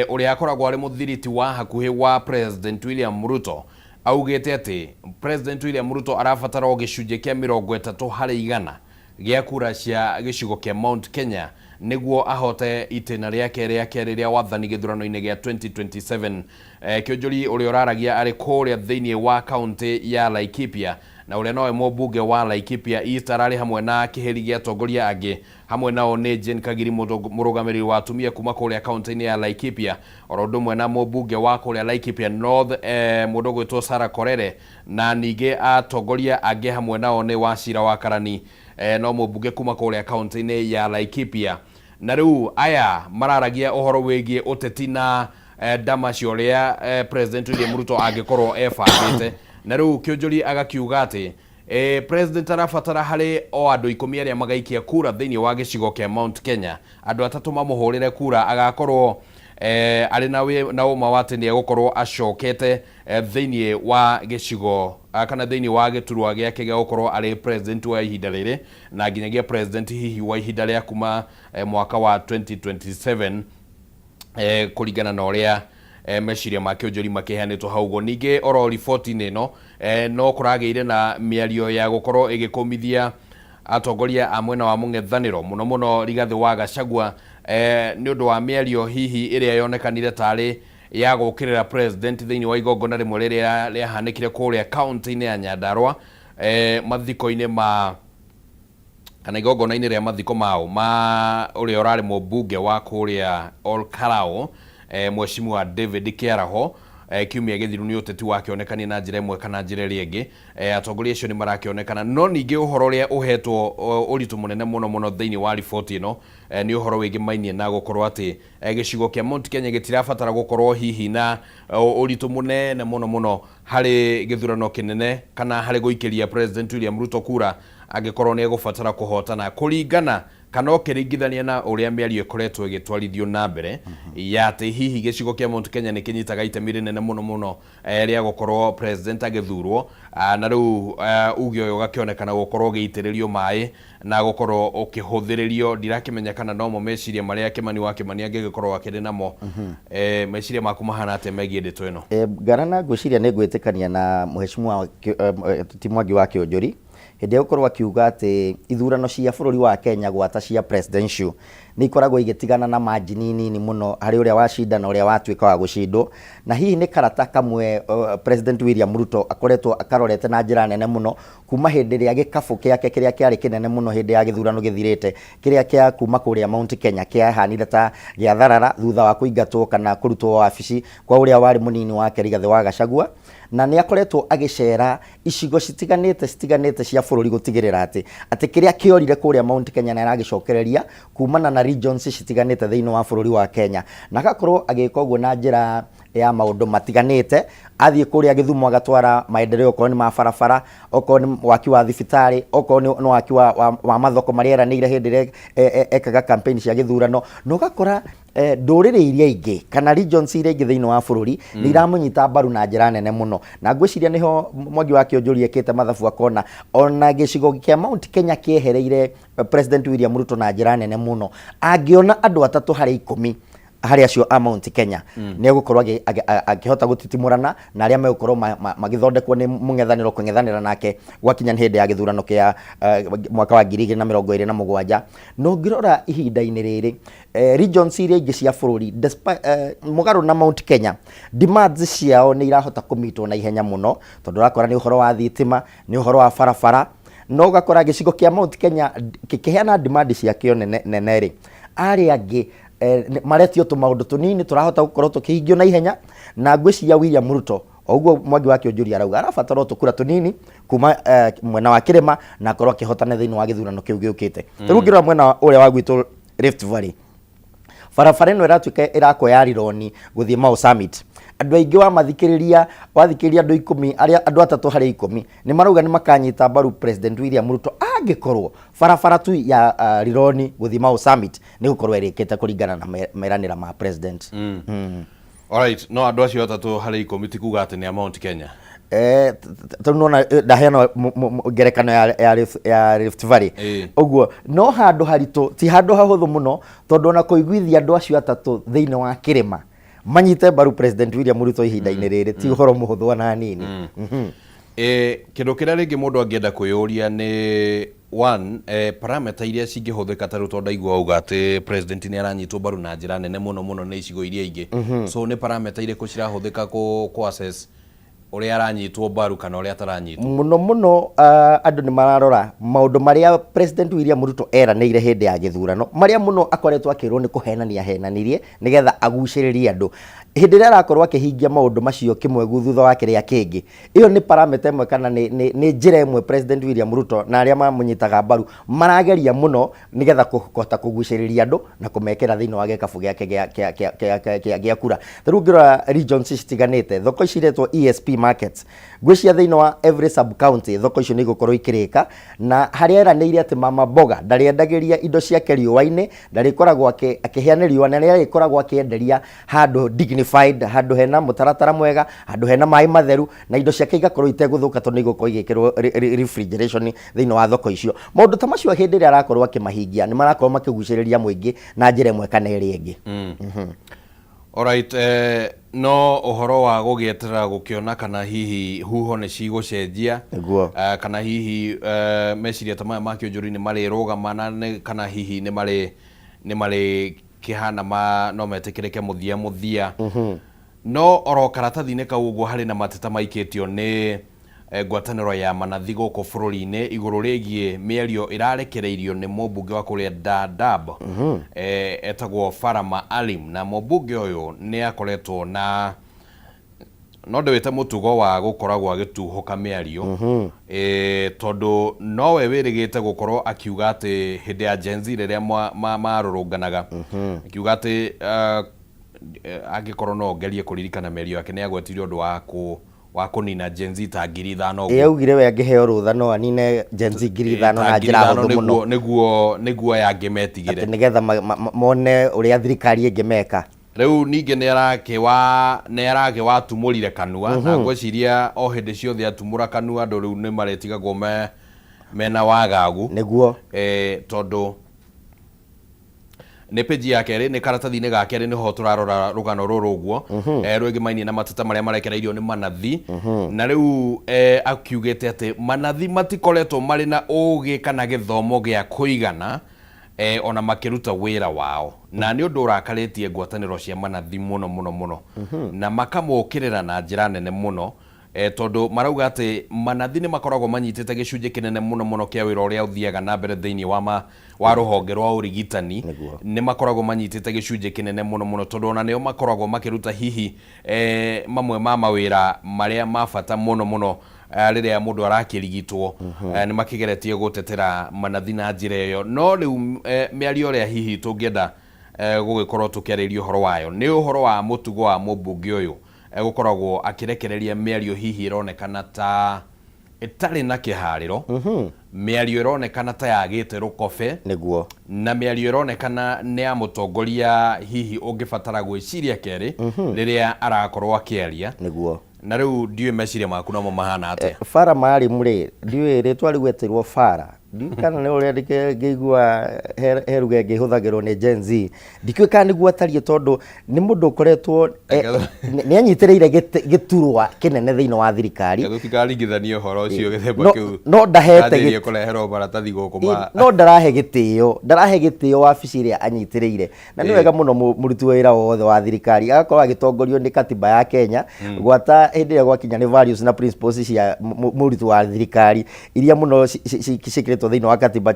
uria akoragwo ari muthiriti wa hakuhi wa President William Ruto augite ati President William Ruto arabatara o gicunje kia 30% gia kura cia gicigo kia Mount Kenya niguo ahote itena riake ria wathani githurano-ini gia 2027 Kĩũnjũri uria uraragia ari kuria thiini wa county ya Laikipia na uria nowe mũmbunge wa Laikipia East ararĩ hamwe na kĩheri gĩa atongoria angĩ, hamwe nao nĩ Jane Kagiri mũrũgamĩrĩri wa atumia kuma kũrĩa kaunti-inĩ ya Laikipia, oro ũndũ ũmwe na mũmbunge wa kũrĩa Laikipia North mũndũ gwĩtwo Sarah Korere, na ningĩ atongoria angĩ hamwe nao nĩ Wachira wa Karani, no mũmbunge kuma kũrĩa kaunti-inĩ ya Laikipia. Na rĩu aya mararagia ũhoro wĩgiĩ ũteti na ndama cia ũrĩa President William Ruto angĩkorwo ebangĩte, na rĩu Kĩũnjũri agakiuga atĩ President arabatara harĩ o andũ 10 arĩa magaikia kura thĩinĩ wa gĩcigo kĩa Mount Kenya, andũ 3 mamũhũrĩre kura, agakorwo arĩ na ũma wa atĩ nĩ egũkorwo acokete thĩinĩ wa gĩcigo kana thĩinĩ wa gĩturwa gĩake gĩa gũkorwo arĩ president wa ihinda rĩrĩ, na nginyagia president hihi wa ihinda rĩa kuma mwaka wa 2027 kũringana na ũrĩa meciria ma Kĩũnjũri makĩheanĩtwo hau ũguo. Ningĩ oro riboti-inĩ ĩno no kũragĩire na mĩario ya gũkorwo ĩgĩkũmithia atongoria a mwena wa mũng'ethanĩro, mũno mũno Rigathĩ wa Gachagua, nĩ ũndũ wa mĩario hihi ĩrĩa yonekanire tarĩ ya gũkĩrĩra president thĩinĩ wa igongona rĩmwe rĩrĩa rĩahanĩkire kũrĩa kaunti-inĩ ya Nyandarua, mathiko-inĩ ma kana igongona-inĩ rĩa mathiko mao ma ũrĩa ũrarĩ mũmbunge wa kũrĩa Olkarao, Mheshimiwa David Kĩaraho, kiumia gĩthiru nĩ ũteti wakĩonekania na njĩra ĩmwe kana njĩra ĩrĩa ĩngĩ, atongoria acio nĩ marakĩonekana, no ningĩ ũhoro ũrĩa ũhetwo ũritũ mũnene mũno thĩinĩ wa riboti ĩno nĩ ũhoro wĩgiĩ mainie na gũkorwo atĩ gĩcigo kĩa Mount Kenya gĩtirabatara gũkorwo hihi na ũritũ mũnene mũno harĩ gĩthurano kĩnene kana harĩ gũikĩria President William Ruto kura, angĩkorwo nĩ egũbatara kũhotana kũringana kana ũkĩringithania na ũrĩa mĩario ĩkoretwo ĩgĩtwarithio na mbere ya atĩ hihi gĩcigo kĩa Mount Kenya nĩ kĩnyitaga itemi rĩnene mũno rĩa gũkorwo president agĩthurwo, na rĩu uge ũyũ ũgakĩonekana gũkorwo ũgĩitĩrĩrio maĩ na gũkorwo ũkĩhũthĩrĩrio. Ndirakĩmenya kana no meciria marĩa Kĩmani wa Kĩmani angĩgĩkorwo akĩrĩ namo, meciria maku mahana atĩ megiĩ ndeto ĩno. Ngarana ngwĩciria nĩ ngwĩtĩkania na Mheshimiwa Mwangi wa Kĩũnjũri hĩndĩ ya gũkorwo akiuga atĩ ithurano cia bũrũri wa Kenya gwata cia presidential nĩ ikoragwo igĩtigana na margin nini mũno harĩ ũrĩa wacinda na ũrĩa watuĩka wa gũcindwo, na hihi nĩ karata kamwe President William Ruto akoretwo akarorete na njĩra nene mũno kuma hĩndĩ ĩrĩa gĩkabũ kĩake kĩrĩa kĩarĩ kĩnene mũno hĩndĩ ya gĩthurano gĩthirĩte, kĩrĩa kĩa kuma kũrĩa Mount Kenya kĩahanire ta gĩatharara thutha wa kũingatwo kana kũrutwo wabici kwa ũrĩa warĩ mũnini wake Rigathĩ wa Gachagua, na nĩ akoretwo agĩcera icigo citiganĩte cia bũrũri gũtigĩrĩra atĩ kĩrĩa kĩorire kũrĩa Mount Kenya na aragĩcokereria kumana na regions citiganĩte thĩinĩ wa bũrũri wa Kenya, na agakorwo agĩka ũguo na njĩra ya maũndũ matiganĩte. Athiĩ kũrĩa Gĩthumo agatwara maendeleo, okorwo nĩ ma barabara, okorwo nĩ waki wa thibitarĩ, okorwo nĩ waki wa mathoko marĩa eranĩire hĩndĩ ĩrĩa ekaga campaign cia gĩthurano, na ũgakora ndũrĩrĩ iria ingĩ kana regions iria ingĩ thĩinĩ wa bũrũri nĩ iramũnyita mbaru na njĩra nene mũno, na ngwĩciria nĩho Mwangi wa Kĩũnjũri ekĩte mathabu akona ona gĩcigo kĩa Mount Kenya kĩehereire President William Ruto na njĩra nene mũno, angĩona andũ 3 harĩ 10 harĩ acio a Mount Kenya nĩ egũkorwo akĩhota gũtitimũrana na arĩa megũkorwo magĩthondekwo nĩ mũng'ethanĩro kũng'ethanĩra nake gwakinya nĩ hĩndĩ ya gĩthurano kĩa mwaka wa 2027. No ngĩrora ihinda-inĩ rĩrĩ regions iria ingĩ cia bũrũri mũgarũ na Mount Kenya, demands ciao nĩ irahota kũmitwo na ihenya mũno, tondũ ũrakora nĩ ũhoro wa thitima, nĩ ũhoro wa barabara, no ũgakora gĩcigo kĩa Mount Kenya kĩkĩheana demand ciakĩo nene rĩ, arĩa angĩ maretio tũmaũndũ tũnini tũrahota gũkorwo tũkĩhingio na ihenya, na ngwĩciria William Ruto oguo Mwangi wa Kĩũnjũri arauga arabatara tũkura tũnini kuma mwena wa kĩrĩma na akorwo akĩhotana thĩinĩ wa gĩthurano kĩu gĩũkĩte. Rĩu ngĩrora mwena ũrĩa wa gwitũ Rift Valley, barabara ĩno ĩratuĩka ĩrakoya rironi gũthiĩ Mau Summit, andũ aingĩ wathikĩrĩria andũ 10 arĩa andũ 3 harĩ 10 nĩ marauga nĩ makanyita mbaru President William Ruto angĩkorwo barabara tu ya rironi gũthiĩ Mau Summit nĩ gũkorwo ĩrĩkĩte kũringana na meranĩra ma president. Alright, no andũ acio 3 harĩ 10 tikuga atĩ nĩ a Mount Kenya. Tunaona ndaheana ngerekano ya Rift Valley uguo, no handũ haritũ ti handũ hahũthũ mũno, tondũ ona kũiguithia andũ acio 3 thĩinĩ wa kĩrĩma manyite mbaru President William Ruto ihinda-inĩ rĩrĩ ti ũhoro mũhũthũ na nini. Kĩndũ kĩrĩa rĩngĩ mũndũ angĩenda kwĩyũria nĩ one, parameter iria cingĩhũthĩka ta rĩu tondũ ndaigua auga atĩ president nĩ aranyitwo mbaru na njĩra nene mũno nĩ icigo iria ingĩ, so nĩ parameter irĩkũ cirahũthĩka ku assess uria aranyitwo mbaru kana uria ataranyitwo muno andu ni mararora maundu maria President William Ruto eranĩire hindi ya gĩthurano maria muno akoretwo akirwo ni kuhenania henanirie nigetha agucĩrĩrie andu hindi ĩrĩa arakorwo akĩhingia maundu macio kimwe thutha wa kĩrĩa kĩngĩ iyo ni parameter ĩmwe kana ni njĩra ĩmwe President William Ruto na aria mamunyitaga mbaru marageria muno nigetha kũhota kũgucĩrĩria andu na kũmekĩra thĩinĩ wa gĩkabũ gĩake gĩa kura. Rĩu ngĩrora regions citiganĩte thoko ici iretwo ESP markets ngwĩcia thĩinĩ wa every sub county thoko icio nĩ igũkorwo ikĩrĩka na harĩa eranĩire atĩ mama mboga ndarĩendagĩria indo ciake riũa-inĩ ndarĩkoragwo akĩheana riũa na nĩarĩkoragwo akĩenderia handũ dignified handũ hena mũtaratara mwega handũ hena maĩ matheru na indo ciake igakorwo itegũthũka tondũ igũkorwo igĩkĩrwo refrigeration thĩinĩ wa thoko icio. Maũndũ ta macio hĩndĩ ĩrĩa arakorwo akĩmahingia nĩ marakorwo makĩgucĩrĩria mũingĩ na njĩra ĩmwe kana ĩrĩa ĩngĩ. Alright, no uhoro wa gũgĩeterera gũkĩona kana hihi huho nĩ cigũcenjia kana hihi meciria ta maya ma kĩonjũru nĩ marĩrũgamana kana hihi nĩ marĩ kĩhana no metĩkĩrĩke mũthia no oro karatathi-inĩ kau ũguo harĩ na mateta maikĩtio nĩ ngwatanĩro ya manathi gũkũ bũrũri-inĩ igũrũ rĩgiĩ mĩario ĩrarekereirio nĩ mũmbunge wa kũrĩa Dadaab etagwo Farah Maalim na mũmbunge ũyũ nĩ akoretwo na no ndĩwĩte mũtugo wa gũkoragwo agĩtuhũka mĩario tondũ nowe wĩrĩgĩte gũkorwo akiuga atĩ hĩndĩ ya Gen Z rĩrĩa marũrũnganaga akiuga atĩ angĩkorwo no ngerie kũririkana mĩario yake nĩ agwetirio ũndũ wa kũnina Gen Z ta 5,000 ũguo. Yaugire we angĩheo rũtha no anine Gen Z 5,000 na njĩra hũthũ mũno nĩguo yangĩmetigĩre atĩ nĩgetha mone ũrĩa thirikari ĩngĩmeka. Rĩu ningĩ nĩ arakĩwatumũrire kanua na ngwĩciria o hĩndĩ ciothe atumũra kanua andũ rĩu nĩ marĩtigagwo mena wagagu nĩguo tondũ nĩ page ya kerĩ nĩ karatathi-inĩ ga kerĩ nĩho tũrarora rũgano rũrũ ũguo rwĩgĩmainie na mateta marĩa marekereirio nĩ manathi na rĩu akiugĩte atĩ manathi matikoretwo marĩ na ũgĩ kana gĩthomo gĩa kũigana ona makĩruta wĩra wao na nĩ ũndũ ũrakarĩtie ngwatanĩro cia manathi mũno na makamũkĩrĩra na njĩra nene mũno tondũ marauga atĩ manathi nĩ makoragwo manyitĩte gĩcunjĩ kĩnene mũno kĩa wĩra ũrĩa ũthiaga na mbere thĩinĩ wa rũhonge rwa ũrigitani nĩ makoragwo manyitĩte gĩcunjĩ kĩnene mũno tondũ ona nĩo makoragwo makĩruta hihi mamwe ma mawĩra marĩa ma bata mũno rĩrĩa mũndũ arakĩrigitwo nĩ makĩgeretie gũtetera manathi na njĩra ĩyo no rĩu mĩario ĩrĩa hihi tũngĩenda gũgĩkorwo tũkĩarĩria ũhoro wayo nĩ ũhoro wa mũtugo wa mũmbunge ũyũ gũkoragwo akĩrekereria mĩario hihi ĩronekana ta ĩtarĩ na kĩharĩro mĩario ĩronekana ta yagĩte rũkobe nĩguo na mĩario ĩronekana nĩ ya mũtongoria hihi ũngĩbatara gwĩciria kerĩ rĩrĩa arakorwo akĩaria nĩguo na rĩu ndiũĩ meciria maku namo mahana atĩa. Farah Maalim rĩ ndiũĩ rĩtwa rĩu etirwo Farah kana nĩ ũrĩa ngĩigua heruge ngĩhũthagĩrwo nĩ Gen Z ndikĩũĩ kana nĩguo atariĩ tondũ nĩ mũndũ ũkoretwo nĩ anyitĩrĩire gĩturwa kĩnene thĩinĩ wa thirikari gũtikaringithania ũhoro ũcio gĩthemba kĩu no ndahete kũreherwo maratathi gũkũ no ndarahe gĩtĩo wabici ĩrĩa anyitĩrĩire na nĩ wega mũno mũruti wĩra wothe wa thirikari agakorwo agĩtongorio nĩ katiba ya Kenya gwata hĩndĩ ĩrĩa gwakinya nĩ values na principles cia mũruti wa thirikari iria mũno cikĩrĩtwo thĩinĩ wa katiba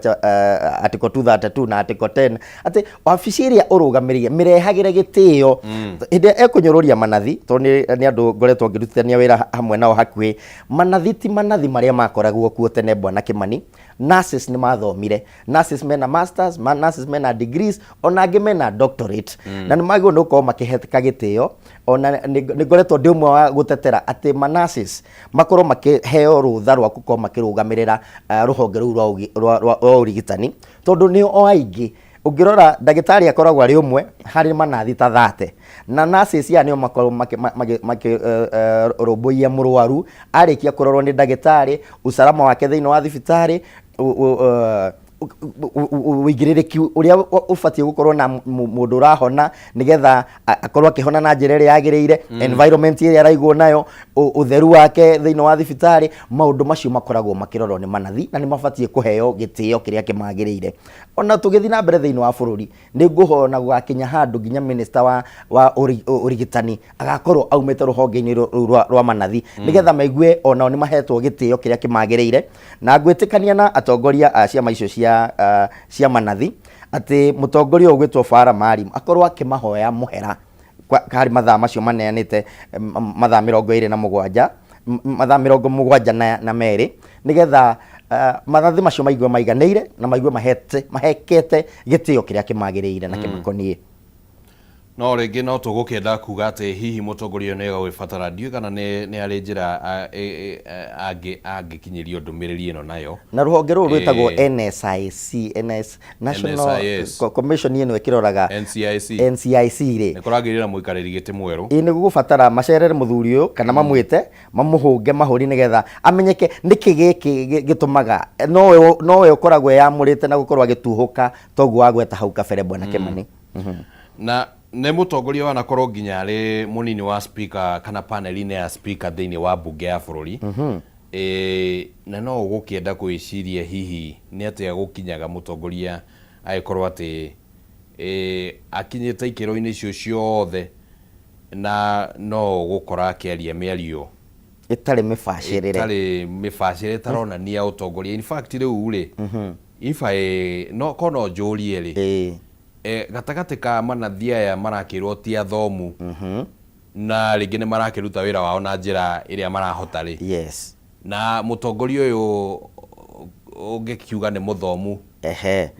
article 232 na article 10 atĩ wabici ĩrĩa ũrũgamĩrĩire mĩrehagĩre gĩtĩo hĩndĩ ekũnyũrũria manathi tondũ nĩ andũ ngoretwo ngĩrutithania wĩra hamwe nao hakuhĩ manathi ti manathi marĩa makoragwo kuo tene Bwana Kimani nurses nĩ mathomire nurses mena masters nurses mena degrees ona angĩ mena doctorate na nĩ magĩrĩirwo nĩ gũkorwo makĩheka gĩtĩo ona nĩ ngoretwo ndĩ ũmwe wa gũtetera atĩ nurses makorwo makĩheo rũtha rwa gũkorwo makĩrũgamĩrĩra rũhonge rũu rwa ũrigitani tondũ nĩ o aingĩ ũngĩrora ndagĩtarĩ akoragwo arĩ ũmwe harĩ manathi ta 30 na nurses ya nĩo makorwo makĩrũmbũiya mũrwaru arĩkia kũrorwo nĩ ndagĩtarĩ usalama wake thĩinĩ wa thibitarĩ uigirĩrĩki uria ubatie gukorwo na mundu urahona nigetha akorwo akihona na njĩra ĩrĩa yagĩrĩire, environment ĩrĩa araigwo nayo, utheru wake thĩinĩ wa thibitari, maundu macio makoragwo makirorwo ni manathi na ni mabatie kuheo gĩtĩo kĩrĩa kĩmagĩrĩire. Ona tũgĩthiĩ na mbere thĩinĩ wa bũrũri nĩ ngũhona gũgakinya handũ nginya minister wa urigitani agakorwo aumĩte rũhonge-inĩ rwa manathi nigetha maigue onao nĩ mahetwo gĩtĩo kĩrĩa kĩmagĩrĩire, na ngwĩtĩkania na atongoria a ciama icio cia manathi atĩ mũtongoria ũyũ ũgwĩtwo Farah Maalim akorwo akĩmahoya mũhera harĩ mathaa macio maneanĩte mathaa 27 mathaa 72 nigetha manathi macio maigue maiganĩire na maigue mahekete gĩtĩo kĩrĩa kĩmagĩrĩire na kĩmakoniĩ. No rĩngĩ no tũgũkĩenda kuga atĩ hihi mũtongoria nĩ egũgĩbatara, ndiũĩ kana nĩ arĩ njĩra angĩkinyĩrio ndũmĩrĩri ĩno nayo, na rũhonge rũrũ rwĩtagwo NSIC, National Commission ĩno ĩkĩroraga NCIC rĩ, nĩ kũragĩrĩra mũikarĩri gĩtĩ mwerũ nĩ gũgũbatara macerere mũthuri ũyũ kana mamwĩte mamũhũnge mahũri nigetha amenyeke nĩkĩ gĩkĩ gĩtũmaga nowe ũkoragwo yamũrĩte na gũkorwo agĩtuhũka toguo wagweta hau kabere Bwana Kimani. Na nĩ mũtongoria wanakorwo nginya arĩ mũnini wa speaker kana panel-inĩ ya speaker thĩinĩ wa mbunge ya bũrũri. Na no ũgũkĩenda gwĩciria hihi nĩ atĩa gũkinyaga mũtongoria agĩkorwo atĩ akinyĩte ikĩro-inĩ icio ciothe na no ũgũkora akĩaria mĩario ĩtarĩ mĩbacĩrĩre ĩtaronania ũtongoria. In fact rĩu rĩ no kono njũrie rĩ gatagatĩ ka manathi aya marakĩrwo ti athomu na rĩngĩ nĩ marakĩruta wĩra wao na njĩra ĩrĩa marahota rĩ, yes, na mũtongoria ũyũ ũngĩkiuga nĩ mũthomu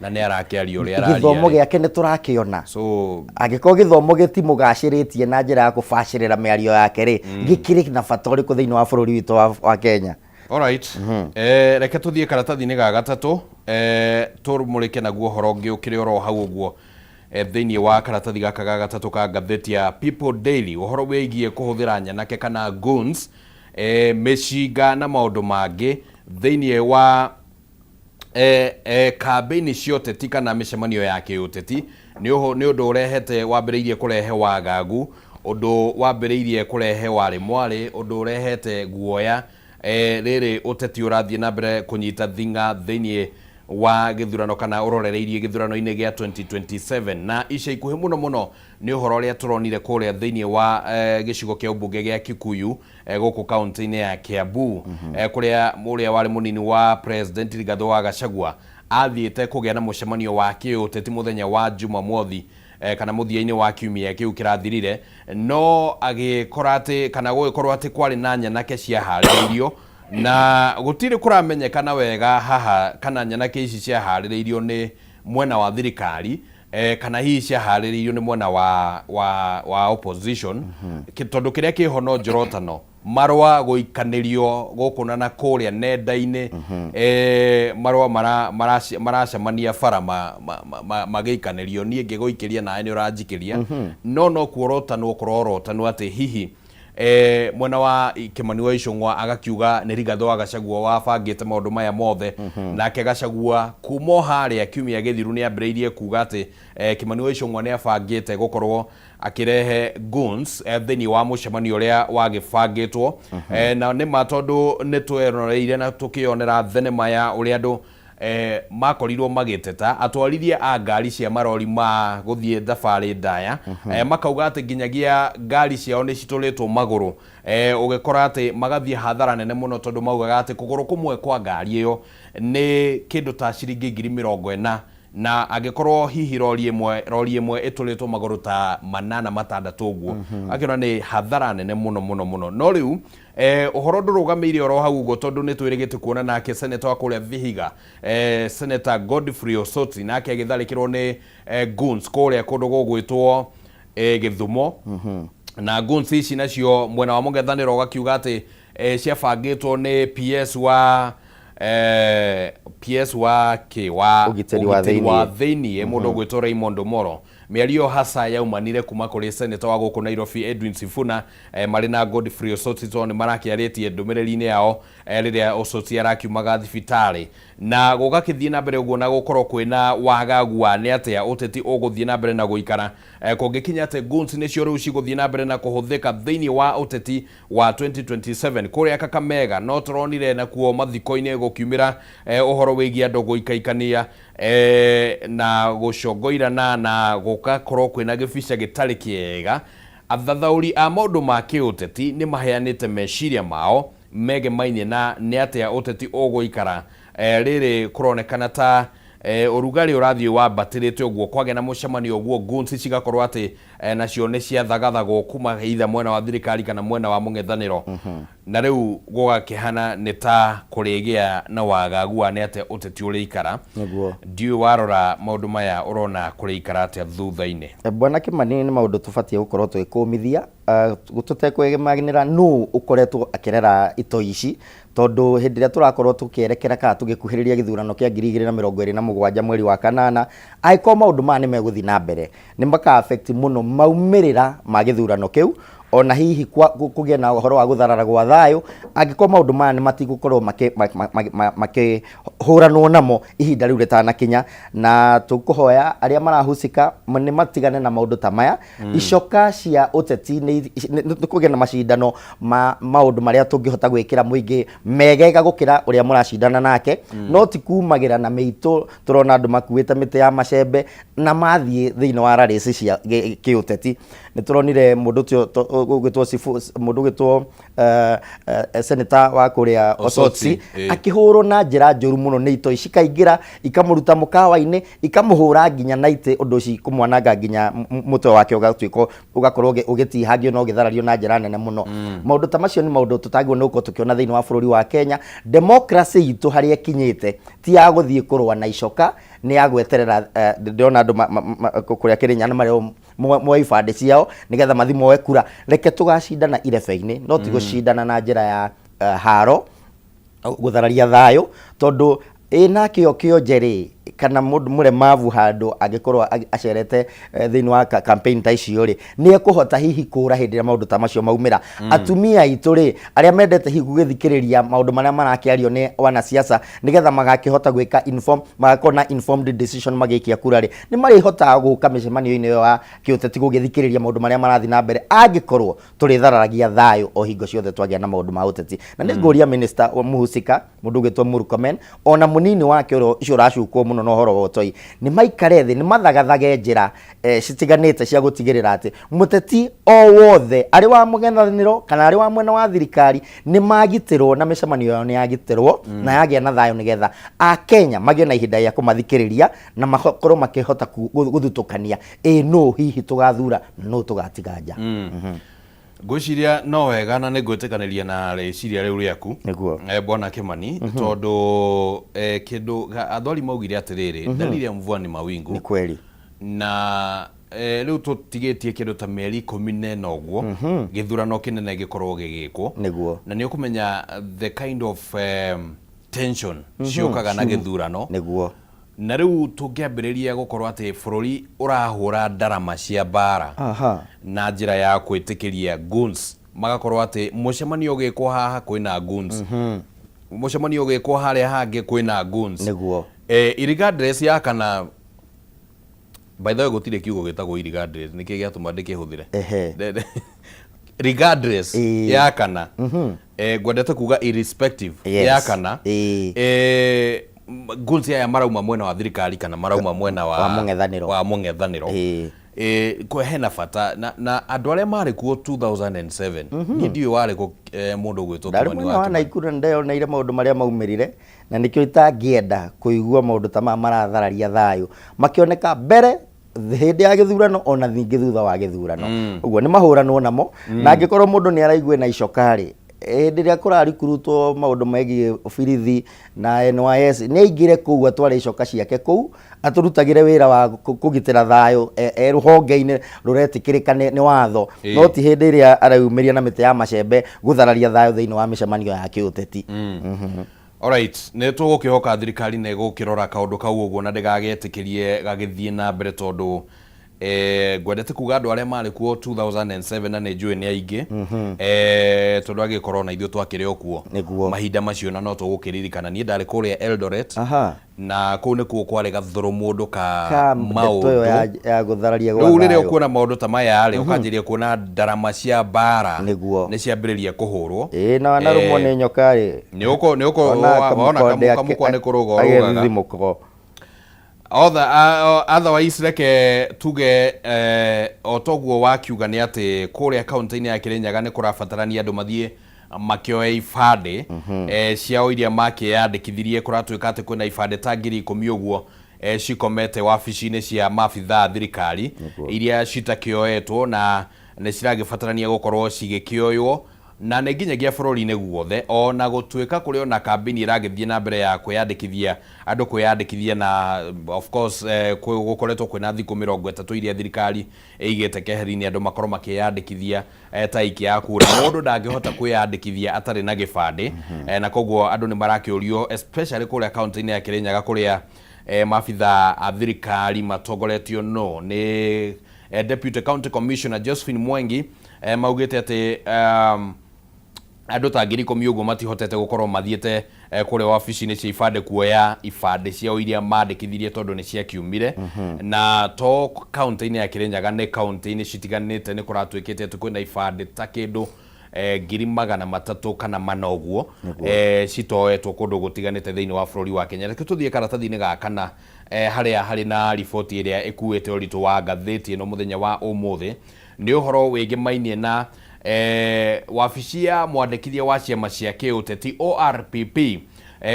na nĩ arakĩaria ũrĩa araria, gĩthomo gĩake nĩ tũrakĩona, so angĩkorwo gĩthomo gĩtimũgacĩrĩtie na njĩra ya gũbacĩrĩra mĩario yake rĩ, gĩkĩrĩ na bata ũrĩkũ thĩinĩ wa bũrũri witũ wa Kenya? Alright. Reke tũthiĩ karatathi-inĩ ga gatatũ tũmũrĩke naguo ũhoro ũngĩ ũkĩrĩ oro hau ũguo thĩinĩ wa karatathi gaka ga gatatũ ka ngathĩti ya People Daily, ũhoro wĩgiĩ kũhũthĩra nyanake kana goons, mĩcinga na maũndũ mangĩ thĩinĩ wa kambĩini cia ũteti kana mĩcemanio ya kĩũteti. Nĩ ũndũ ũrehete wambĩrĩirie kũrehe wagagu, ũndũ wambĩrĩirie kũrehe warĩ mwarĩ, ũndũ ũrehete guoya rĩrĩ ũteti ũrathiĩ na mbere kũnyita thing'a thĩinĩ wa gĩthurano kana ũrorereirie gĩthurano-inĩ gĩa 2027. Na ica ikuhĩ mũno nĩ ũhoro ũrĩa tũronire kũrĩa thĩinĩ wa gĩcigo kĩa ũmbunge gĩa Kikuyu gũkũ kaunti-inĩ ya Kiambu, kũrĩa ũrĩa warĩ mũnini wa President Rigathĩ wa Gachagua athiĩte kũgĩa na mũcemanio wa kĩũteti mũthenya wa Jumamothi kana mũthia-inĩ wa kiumia kĩu kĩrathirire, no agĩkora atĩ kana gũgĩkorwo atĩ kwarĩ na nyanake ciaharĩrĩirio na gũtirĩ kũramenyekana wega haha kana nyanake ici ciaharĩrĩirio nĩ mwena wa thirikari kana hihi ciaharĩrĩirio nĩ mwena wa opposition. Tondũ kĩrĩa kĩho no njorotano marũa gũikanĩrio gũkũ na kũrĩa nenda-inĩ, marũa maracemania bara magĩikanĩrio, niĩ ngĩgũikĩria nawe nĩ ũranjikĩria, no kuorotanwo kũrorotanwo atĩ hihi mwena wa Kimani wa Icũng'wa agakiuga nĩ Rigathĩ wa Gachagua wabangĩte maũndũ maya mothe, nake Gachagua kuma harĩa kiumia gĩthiru nĩ ambĩrĩirie kuga atĩ Kimani wa Icũng'wa nĩ abangĩte gũkorwo akĩrehe goons thĩinĩ wa mũcemanio ũrĩa wagĩbangĩtwo. Na nĩma tondũ nĩ tweroreire na tũkĩonera thenema ya ũrĩa andũ makorirwo magĩteta, atwarithia a ngari cia marori ma gũthiĩ thabarĩ ndaya makauga atĩ nginyagia ngari ciao nĩ citũrĩtwo magũrũ, ũgĩkora atĩ magathiĩ hathara nene mũno tondũ maugaga atĩ kũgũrũ kũmwe kwa ngari ĩyo nĩ kĩndũ ta ciringi 40,000 na angĩkorwo hihi rori ĩmwe ĩtũrĩtwo magũrũ ta 8-6 ũguo, akĩona nĩ hathara nene mũno. No rĩu ũhoro ndũrũgamĩire oro hau ũguo tondũ nĩ twĩrĩgĩte kuona nake seneta wa kũrĩa Vihiga, Senator Godfrey Osoti, nake agĩtharĩkĩrwo nĩ goons kũrĩa kũndũ gũgwĩtwo Gĩthumo. Na goons ici nacio mwena wa mũng'ethanĩro ũgakiuga atĩ ciabangĩtwo nĩ PS wa ũgitĩri wa thĩinĩ mũndũ ũgwĩtwo Raymond Omolo, mĩario hasa yaumanire kuma kũrĩ senator wa gũkũ Nairobi Edwin Sifuna marĩ na Godfrey Osotsi nĩ marakĩarĩtie ndũmĩrĩri-inĩ yao rĩrĩa Osotsi arakiumaga thibitarĩ, na gũgakĩthiĩ na mbere ũguo na gũkorwo kwĩna wagagu wa nĩ atĩa ũteti ũgũthiĩ na mbere na gũikara kũngĩkinya atĩ goons nĩcio rĩu cigũthiĩ na mbere na kũhũthĩka thĩinĩ wa ũteti wa 2027 kũrĩa Kakamega. No tũronire nakuo mathiko-inĩ gũkiumĩra ũhoro wĩgiĩ andũ gũikaikania na gũcongoirana na gũgakorwo kwĩna gĩbica gĩtarĩ kĩega. Athathaũri a maũndũ ma kĩũteti nĩ maheanĩte meciria mao megemainie na nĩ atĩa ũteti ũgũikara. Rĩrĩ kũronekana ta ũrugarĩ ũrathiĩ wambatĩrĩte ũguo, kwagĩa na mũcemanio ũguo goons cigakorwo atĩ nacio nĩ ciathagathagwo kuma either mwena wa thirikari kana mwena wa mũng'ethanĩro. Na rĩu gũgakĩhana nĩ ta kũrĩgĩa na wagagu wa nĩ atĩa ũteti ũrĩikara. Ndiũĩ warora maũndũ maya ũrona kũrĩikara atĩa thutha-inĩ? Bwana Kimani, nĩ maũndũ tũbatiĩ gũkorwo tũgĩkũmithia tũtekwĩmaginĩra nũ ũkoretwo akĩrera ito ici, tondũ hĩndĩ ĩrĩa tũrakorwo tũkĩerekera kana tũgĩkuhĩrĩria gĩthurano kĩa 2027 mweri wa kanana, angĩkorwo maũndũ maya nĩ megũthiĩ na mbere nĩ maka affect mũno maumĩrĩra ma gĩthurano kĩu, ona hihi kũgĩa na ũhoro wa gũtharara gwa thayũ angĩkorwo maũndũ maya nĩ matigũkorwo makĩhũranwo namo ihinda rĩu rĩtanakinya. Na tũkũhoya arĩa marahucika nĩ matigane na maũndũ ta maya. Icoka cia ũteti nĩ kũgĩa na macindano ma maũndũ marĩa tũngĩhota gwĩkĩra mũingĩ megega gũkĩra ũrĩa mũracindana nake, no ti kumagĩra na mĩitũ. Tũrona andũ makuĩte mĩtĩ ya macembe na mathiĩ thĩinĩ wa rarĩci cia kĩũteti. Nĩ tũronire mũndũ ũgĩtwo senator wa kũrĩa Osotsi akĩhũrwo na njĩra njũru mũno nĩ ito ici, kaingĩra ikamũruta mũkawa-inĩ ikamũhũra nginya na itĩ, ũndũ ũcio kũmwananga nginya mũtwe wake ũgakorwo ũgĩtihagio na ũgĩtharario na njĩra nene mũno. Maũndũ ta macio nĩ maũndũ tũtagĩrĩirwo nĩ gũkorwo tũkĩona thĩinĩ wa bũrũri wa Kenya. Democracy itũ harĩa ĩkinyĩte ti ya gũthiĩ kũrũa na icoka, nĩ ya gweterera. Ndĩrona andũ kũrĩa Kĩrĩnyaga marĩ moe ibandĩ ciao nĩgetha mathi moe kura. Reke tũgacindana irebe-inĩ, no ti gũcindana na njĩra ya haro gũthararia thayũ, tondũ nakĩo kĩonje kana mũndũ mũremavu handũ angĩkorwo acerete thĩinĩ wa campaign ta icio nĩ ekũhota hihi kũra hĩndĩ ĩrĩa maũndũ ta macio maumĩra. Atumia aitũ arĩa mendete hihi gũgĩthikĩrĩria maũndũ marĩa marakĩario nĩ wanasiasa nĩgetha magakĩhota gwĩka magakorwo na informed decision magĩikia kura nĩ marĩhotaga gũka mĩcemanio-inĩ ĩyo wa kĩũteti gũgĩthikĩrĩria maũndũ marĩa marathiĩ na mbere, angĩkorwo tũrĩthararagia thayũ o hingo ciothe twagĩa na maũndũ ma ũteti. Na nĩ ngũria minister mũhusika mũndũ ũgĩtwo Murkomen, ona mũnini wake ũcio ũracukwo mũno na ũhoro wa ũtoi, nĩ maikare thĩ nĩ mathagathage njĩra citiganĩte cia gũtigĩrĩra atĩ mũteti o wothe arĩ wa mũng'ethanĩro kana arĩ wa mwena wa thirikari nĩ magitĩrwo na mĩcemanio yao nĩ yagitĩrwo na yagĩa na thayũ, nĩgetha Akenya magĩe na ihinda rĩa kũmathikĩrĩria na makorwo makĩhota gũthutũkania nũ hihi tũgathura nũ tũgatiga nja. Ngwĩciria no wega na nĩngwĩtĩkanĩria na rĩciria rĩu rĩaku Bwana Kimani, tondũ kĩndũ athwari maugire atĩrĩrĩ, dalili ya mvua ni mawingu. Ni kweli. Na rĩu tũtigĩtie kĩndũ ta mĩeri 14 ũguo gĩthurano kĩnene gĩkorwo gĩgĩkwo, na nĩ ũkũmenya the kind of tension ciũkaga na gĩthurano. Na rĩu tũngĩambĩrĩria gũkorwo atĩ bũrũri ũrahũra ndarama cia mbara na njĩra ya kwĩtĩkĩria goons, magakorwo atĩ mũcemanio ũgĩkwo haha kwĩna goons, mũcemanio ũgĩkwo harĩa hangĩ kwĩna goons. Irregardless ya kana by the way gũtirĩ kiugo gĩtagwo irregardless, nĩkĩĩ gĩatũma ndĩkĩhũthĩre regardless ya kana ngwendete kuga irrespective ya kana goons ya marauma mwena wa thirikari kana marauma mwena wa mũng'ethanĩro hena bata na andũ arĩa marĩ kuo 2007 nĩ ndiũĩ warĩ kũ mũndũ gwĩtwo Kimani wa Naikuru ndeyoneire maũndũ marĩa maumĩrire, na nĩkĩo itangĩenda kũigua maũndũ ta maya marathararia thayũ makĩoneka mbere hĩndĩ ya gĩthurano ona ningĩ thutha wa gĩthurano. Ũguo nĩ mahũranwo namo, na angĩkorwo mũndũ nĩ araigua na icokarĩ hĩndĩ ĩrĩa kũrarikurutwo maũndũ megiĩ birithi na NYS nĩ aingĩre kũu atware icoka ciake kũu atũrutagĩre wĩra wa kũgitĩra thayũ rũhonge-inĩ rũretĩkĩrĩka nĩ watho, no ti hĩndĩ ĩrĩa araumeria na mĩtĩ ya macembe gũthararia thayũ thĩinĩ wa mĩcemanio ya kĩũteti. Alright, nĩ tũgũkĩhoka thirikari na ĩgũkĩrora kaũndũ kau ũguo na ndĩgagĩetĩkĩrie gagĩthiĩ na mbere, tondũ gwendete kuga andå arä a marä kuo 2007 na nä njå nä aingä tondå agäkorwo na ithuä twakärä o kuo mahinda macio na no tå gå kä ririkana niä ndarä kå rä a Eldoret na kå u nä kuo kwarä gathå må ndå ka maå ndå rä u rä rä a å kuona maå ndå ta maya rä å kanjä ria kuona ndarama cia mbara nä ciambä rä ria kå hå rwo na narumwo nä nyoka rä nä å kona kamå kwa nä kå rå ga otherwise reke tuge o toguo wakiuga nä atä kå rä a kaunti-inä ya Kirinyaga nä kå rabatarania andå mathiä makioya ibandä ciao iria makĩyandĩkithirie kũratuĩka atĩ kwĩna ibandĩ ta 10,000 ũguo cikomete wabici-inĩ cia maabitha thirikari iria citakĩoetwo na nĩ ciragĩbatarania gũkorwo cigĩkĩoywo na nĩ nginyagia bũrũri-inĩ guothe ona gũtuĩka kũrĩ ona kambĩini ĩragĩthiĩ na mbere ya kwĩyandĩkithia andũ kwĩyandĩkithia na of course gũkoretwo kwĩna thikũ 30 iria thirikari ĩigĩte keheri-inĩ andũ makorwo makĩyandĩkithia ta iki ya kura mũndũ ndangĩhota kwĩyandĩkithia atarĩ na gĩbandĩ na koguo andũ nĩ marakĩũrio especially kũrĩa kaunti-inĩ ya Kirinyaga kũrĩa maabitha a thirikari matongoretio no nĩ Deputy County Commissioner Josephine Mwengi maugĩte atĩ andũ ta 10,000 ũguo matihotete gũkorwo mathiĩte kũrĩa wabici-inĩ cia ibandĩ kuoya ibandĩ ciao iria mandĩkithirie tondũ nĩ ciakiumire na to kaunti-inĩ ya Kirinyaga nĩ kaunti-inĩ citiganĩte nĩ kũratuĩkĩte atĩ kwĩna ibandĩ ta kĩndũ 300 kana mana ũguo citoetwo kũndũ gũtiganĩte thĩinĩ wa bũrũri wa Kenya. Reke tũthiĩ karatathi-inĩ gaka na harĩa harĩ na riboti ĩrĩa ĩkuĩte ũritũ wa ngathĩti ĩno mũthenya wa ũmũthĩ nĩ ũhoro wĩgĩmainie na wabici ya mwandĩkithia wa ciama cia kĩũteti ORPP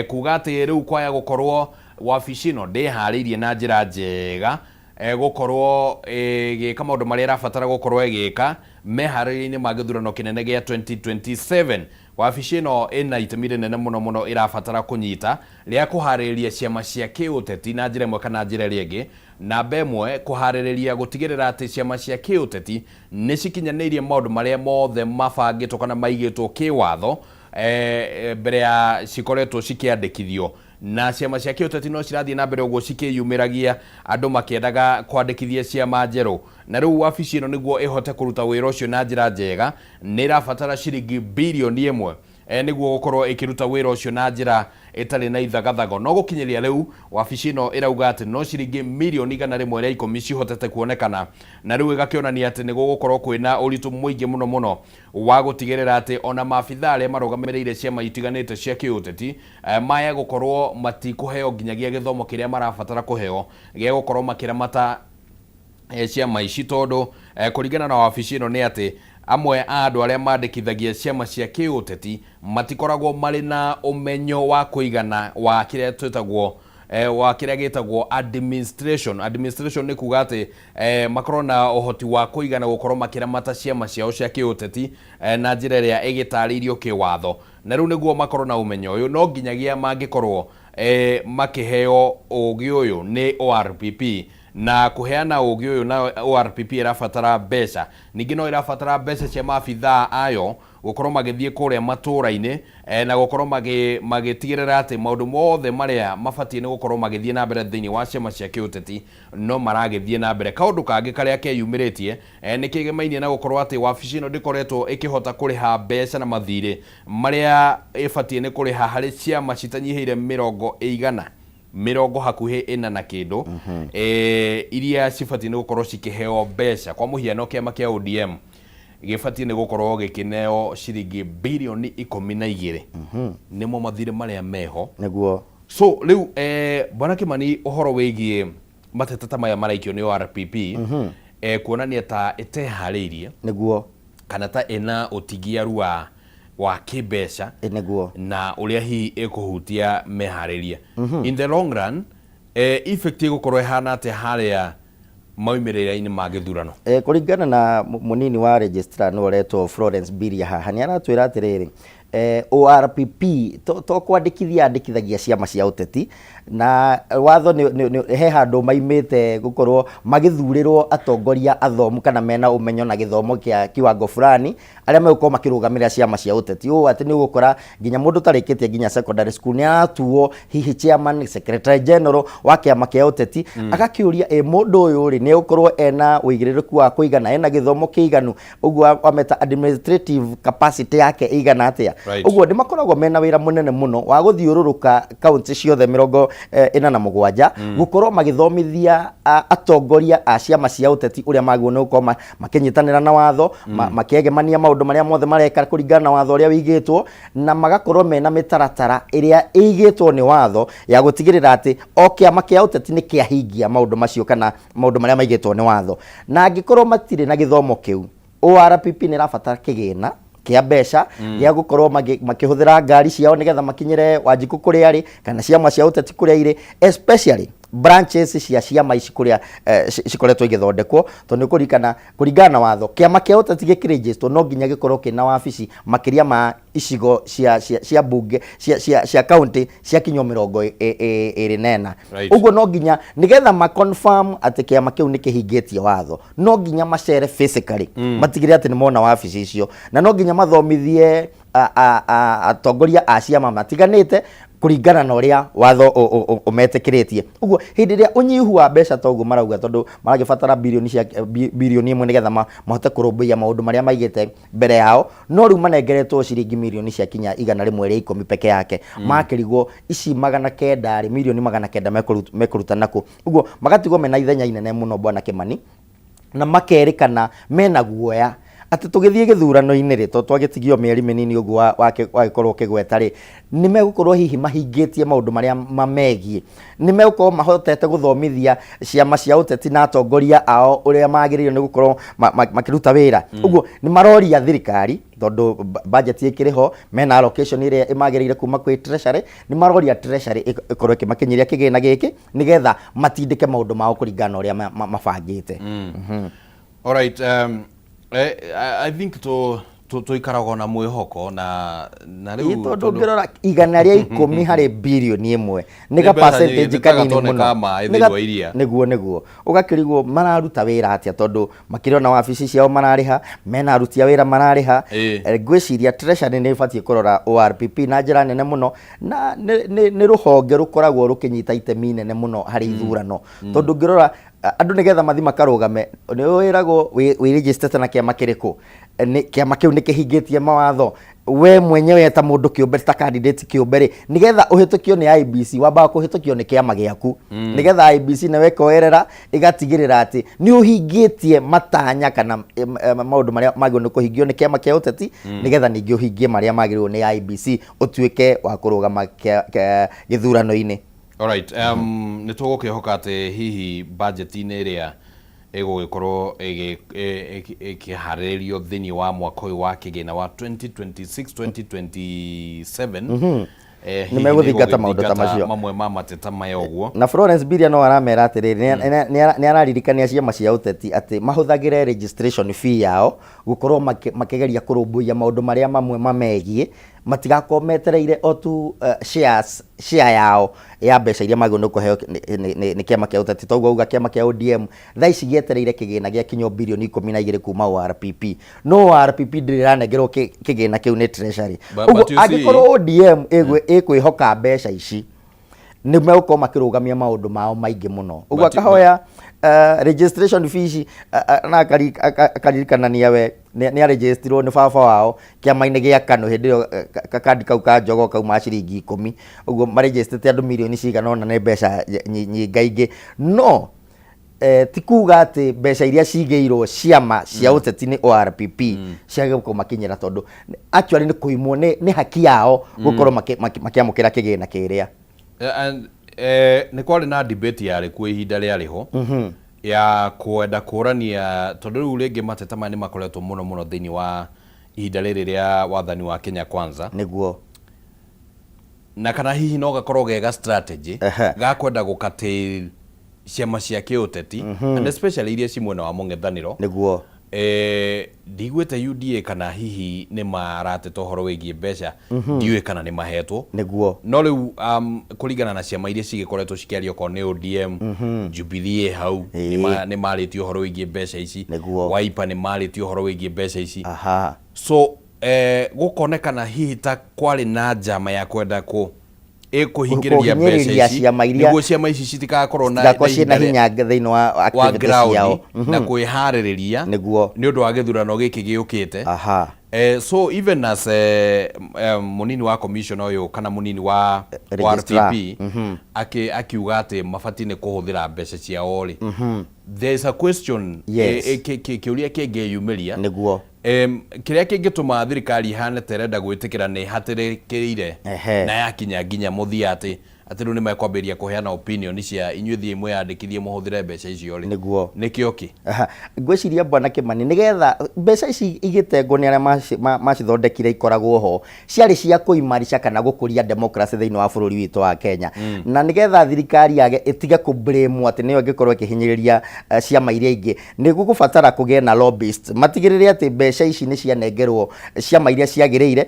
kuga atĩ rĩu kwaya gũkorwo wabici ĩno ndĩharĩirie na njĩra njega gũkorwo ĩgĩka maũndũ marĩa ĩrabatara gũkorwo ĩgĩka meharĩria-inĩ ma gĩthurano kĩnene gĩa 2027. Wabici ĩno ĩna itemi rĩnene mũno ĩrabatara kũnyita rĩa kũharĩrĩria ciama cia kĩũteti na njĩra ĩmwe kana njĩra ĩrĩa ĩngĩ. Namba ĩmwe kũharĩrĩria gũtigĩrĩra atĩ ciama cia kĩũteti nĩ cikinyanĩirie maũndũ marĩa mothe mabangĩtwo kana maigĩtwo kĩwatho mbere ya cikoretwo cikĩandĩkithio na ciama cia kĩũteti no cirathiĩ na mbere ũguo cikĩyumĩragia andũ makĩendaga kwandĩkithia ciama njerũ na rĩu wabici ĩno nĩguo ĩhote kũruta wĩra ũcio na njĩra njega nĩ ĩrabatara ciringi birioni 1 nĩguo gũkorwo ĩkĩruta wĩra ũcio na njĩra ĩtarĩ na ithagathago no gũkinyĩria rĩu wabici ĩno ĩrauga atĩ no ciringi mirioni 110 cihotete kuonekana na rĩu ĩgakĩonania atĩ nĩ gũgũkorwo kwĩna ũritũ mũingĩ mũno wa gũtigĩrĩra atĩ ona maabitha arĩa marũgamĩrĩire ciama itiganĩte cia kĩũteti maya gũkorwo matikũheo nginyagia gĩthomo kĩrĩa marabatara kũheo gĩa gũkorwo makĩramata ciama ici tondũ kũringana na wabici ĩno nĩ atĩ amwe a andũ arĩa mandĩkithagia ciama cia kĩũteti matikoragwo marĩ na ũmenyo wa kũigana wa kĩrĩa twĩtagwo wa kĩrĩa gĩtagwo administration nĩ kuga atĩ makorwo na ũhoti wa kũigana gũkorwo makĩramata ciama ciao cia kĩũteti na njĩra ĩrĩa ĩgĩtarĩirio kĩwatho na rĩu nĩguo makorwo na ũmenyo ũyũ no nginyagia mangĩkorwo makĩheo ũgĩ ũyũ nĩ ORPP na kuheana ũgĩ ũyũ na ORPP ĩrabatara mbeca ningĩ no ĩrabatara mbeca cia maabitha ayo gũkorwo magĩthiĩ kũrĩa matũũra-inĩ na gũkorwo magĩtigĩrĩra atĩ maũndũ mothe marĩa mabatiĩ nĩ gũkorwo magĩthiĩ na mbere thĩinĩ wa ciama cia kĩũteti no maragĩthiĩ na mbere. Kaũndũ kangĩ karĩa keyumĩrĩtie nĩ kĩgemainie na gũkorwo atĩ wabici ĩno ndĩkoretwo ĩkĩhota kũrĩha mbeca na mathirĩ marĩa ĩbatiĩ nĩ kũrĩha harĩ ciama citanyihĩire 40 hakuhĩ 4 na kĩndũ iria cibatiĩ nĩ gũkorwo cikĩheo mbeca. Kwa mũhiano kĩama kĩa ODM gĩbatiĩ nĩ gũkorwo gĩkĩneo ciringi birioni 12 nĩmo mathirĩ marĩa meho nĩguo. So rĩu bwana Kimani ũhoro wĩgiĩ mateta ta maya maraikio nĩ ORPP kuonania ta ĩteharĩirie nĩguo kana ta ĩna ũtigiaru wa kĩmbeca na ũrĩa hihi ĩkũhutia meharĩria in the long run effect gũkorwo ĩhana atĩ harĩa maumĩrĩra-inĩ ma gĩthurano. Kũringana na mũnini wa registrar no ũretwo Florence Biria haha nĩ aratwĩra atĩrĩrĩ ORPP to kwandĩkithia andĩkithagia ciama cia ũteti na watho he handu maimite gukorwo magithurirwo atongoria athomu kana mena umenyo na githomo kia kiwango fulani aria megukorwo makirugamirira ciama cia uteti uu ati ni gukora nginya mundu tarikitie nginya secondary school ni atuo hihi chairman secretary general wa kiama kia uteti agakiuria mundu uyu ri ni gukorwo ena uigiririku wa kuigana ena githomo kiiganu uguo ameta administrative capacity yake igana atia uguo ndi makoragwo mena wira munene muno wa guthiururuka county ciothe 47 gukorwo magithomithia atongoria a ciama cia uteti uria magwo ni gukorwo makinyitanira na watho makiegemania maundu maria mothe mareka kuringana na watho uria wigitwo na magakorwo mena mitaratara iria igitwo ni watho ya gutigirira ati o kiama kia uteti ni kiahingia maundu macio kana maundu maria maigitwo ni watho na angikorwo matire na githomo kiu ORPP ni rabatara kigina kia mbeca ya gukorwo makihuthira ngari ciao nigetha makinyire Wanjiku kuria ari kana ciama cia uteti kuria ire especially branches cia ciama ici kuria cikoretwo igithondekwo tondu kuringana na watho kiama kia uteti gikiregister no nginya gikorwo kina wabici makiria ma icigo cia bunge cia county cia kinyo 24 uguo no nginya nigetha ma confirm ati kiama kiu ni kihingitie watho no nginya macere physically matigire ati ni mona wabici icio na no nginya mathomithie atongoria a ciama matiganite kuringana na uria watho umetikiritie uguo hindi ria unyihu wa mbeca toguo marauga tondu maragibatara bilioni imwe nigetha mahote kurumbuia maundu maria maigite mbere yao no riu manengeretwo ciringi milioni cia kinya 110 peke yake makirigwo ici 900 milioni 900 mekuruta naku uguo magatigwo mena ithenya inene muno bwana Kimani na makerikana mena guoya ati tugithie githurano-ini ri to twagitigio mieri minini uguo wagikorwo kigweta ri ni megukorwo hihi mahingitie maundu maria mamegie ni megukorwo mahotete guthomithia ciama cia uteti na atongoria ao uria magiririo ni gukorwo makiruta wira uguo ni maroria thirikari tondu budget ikiriho mena allocation iria imagirire kuma kwi treasury ni maroria treasury ikorwo ikimakinyiria kigina giki nigetha matindike maundu mao kuringana uria mabangite all right I think to ikarago na mwihoko na riu tondu ngirora igana ria 10 hari bilioni imwe ni ga percentage kanini muno niguo ugakirigwo mararuta wira atia tondu makiriona wabici ciao marariha mena arutia wira marariha ngwiciria treasury ni ibatie kurora ORPP na njira nene muno na ni ruhonge rukoragwo rukinyita itemi nene muno hari ithurano tondu ngirora andu nigetha mathi makarugame ni wiragwo wi register na kiama kiriku ni kiama kiu ni kihingitie mawatho we mwenyewe ta mundu kiumbe ta candidate kiumbe nigetha uhitukio ni IBC wamba kuhitukio ni kiama giaku nigetha IBC nawe koerera igatigirira ati ni uhingitie matanya kana maundu maria magirwo ni kuhingio ni kiama kia uteti nigetha ningi uhingie maria magirwo ni IBC utuike wa kurugama githurano-ini. Alright, ni tugukihoka ati hihi budget-ini iria igugikorwo ikiharirio thini wa mwaka uyu wa kigina wa 2026-2027 ni meguthingata maundu ta macio mamwe ma mateta maya uguo na Florence Biria no aramera atiriri ni araririkania ciama cia uteti ati mahuthagire registration fee yao gukorwo makigeria kurumbuia maundu maria mamwe mamegie matigakorwo metereire otu share yao ya mbeca iria magwo no kuheo ni kiama kia uteti toguo uga kiama kia ODM thai cigietereire kigina gia kinyo bilioni 12 kuma ORPP no ORPP ndiriranengerwo kigina kiu ni treasury uguo angikorwo ODM ikwihoka mbeca ici ni megukorwo makirugamia maundu mao maingi muno uguo akahoya registration fees na akaririkana niawe ni aregistrwo ni baba wao kiama-ini gia KANU hindi kakandi kau ka njogo kau ma ciringi 10 uguo maregistrate andu milioni cigana ona ni mbeca nyingaingi no ti kuga ati mbeca iria cigeirwo ciama cia uteti ni ORPP ciage gukorwo makinyira tondu actually ni kuimwo ni haki yao gukorwo makiamukira kigina kiria ni kwari na debate yari ku ihinda ria riho ya kwenda kurania tondu riu ringi mateta mani makoretwo muno thini wa ihinda riri ria wathani wa Kenya Kwanza niguo na kana hihi no gakorwo gega strategy ga kwenda gukati ciama cia kiuteti and especially iria ci mwena wa mung'ethaniro niguo ndigwete UDA kana hihi nĩ marateta ũhoro wĩgiĩ mbeca ndiũĩ kana nĩ mahetwo nĩguo no rĩu kũringana na ciama iria cigĩkoretwo cikĩaria okorwo nĩ ODM Jubilee hau nĩ marĩtie ũhoro wĩgiĩ mbeca ici Wiper nĩ marĩtie ũhoro wĩgiĩ mbeca ici so gũkonekana hihi ta kwarĩ na njama ya kwenda kũhingĩrĩria mbeca ici nĩguo ciama ici citikakorwo na hinya thĩinĩ wa activities ciao na kwĩharĩrĩria nĩ ũndũ wa gĩthurano gĩkĩ gĩũkĩte so even as munini wa commission ũyũ kana munini wa RPP akiuga atĩ mabatiĩ nĩ kũhũthĩra mbeca ciao rĩ there is a question kĩũria kĩngĩyumĩria nĩguo kĩrĩa kĩngĩtũma thirikari ihane terenda gwĩtĩkĩra nĩ hatĩrĩkĩrĩire na yakinya nginya mũthia atĩ rĩu nĩ mekwambĩrĩria kũheana opinion cia inyuĩ thiĩ mwĩyandĩkithie mũhũthĩre mbeca icio rĩ nĩkĩo kĩ ngwĩciria Bwana Kimani nĩgetha mbeca ici igĩtengwo nĩ arĩa macithondekire ikoragwo ho ciarĩ cia kũimarica kana gũkũria democracy thĩinĩ wa bũrũri witũ wa Kenya na nĩgetha thirikari yage ĩtige kũblame atĩ nĩyo ĩngĩkorwo ĩkĩhinyĩrĩria ciama iria ingĩ nĩ gũgũbatara kũgĩa na lobbyist matigĩrĩre atĩ mbeca ici nĩ cianengerwo ciama iria ciagĩrĩire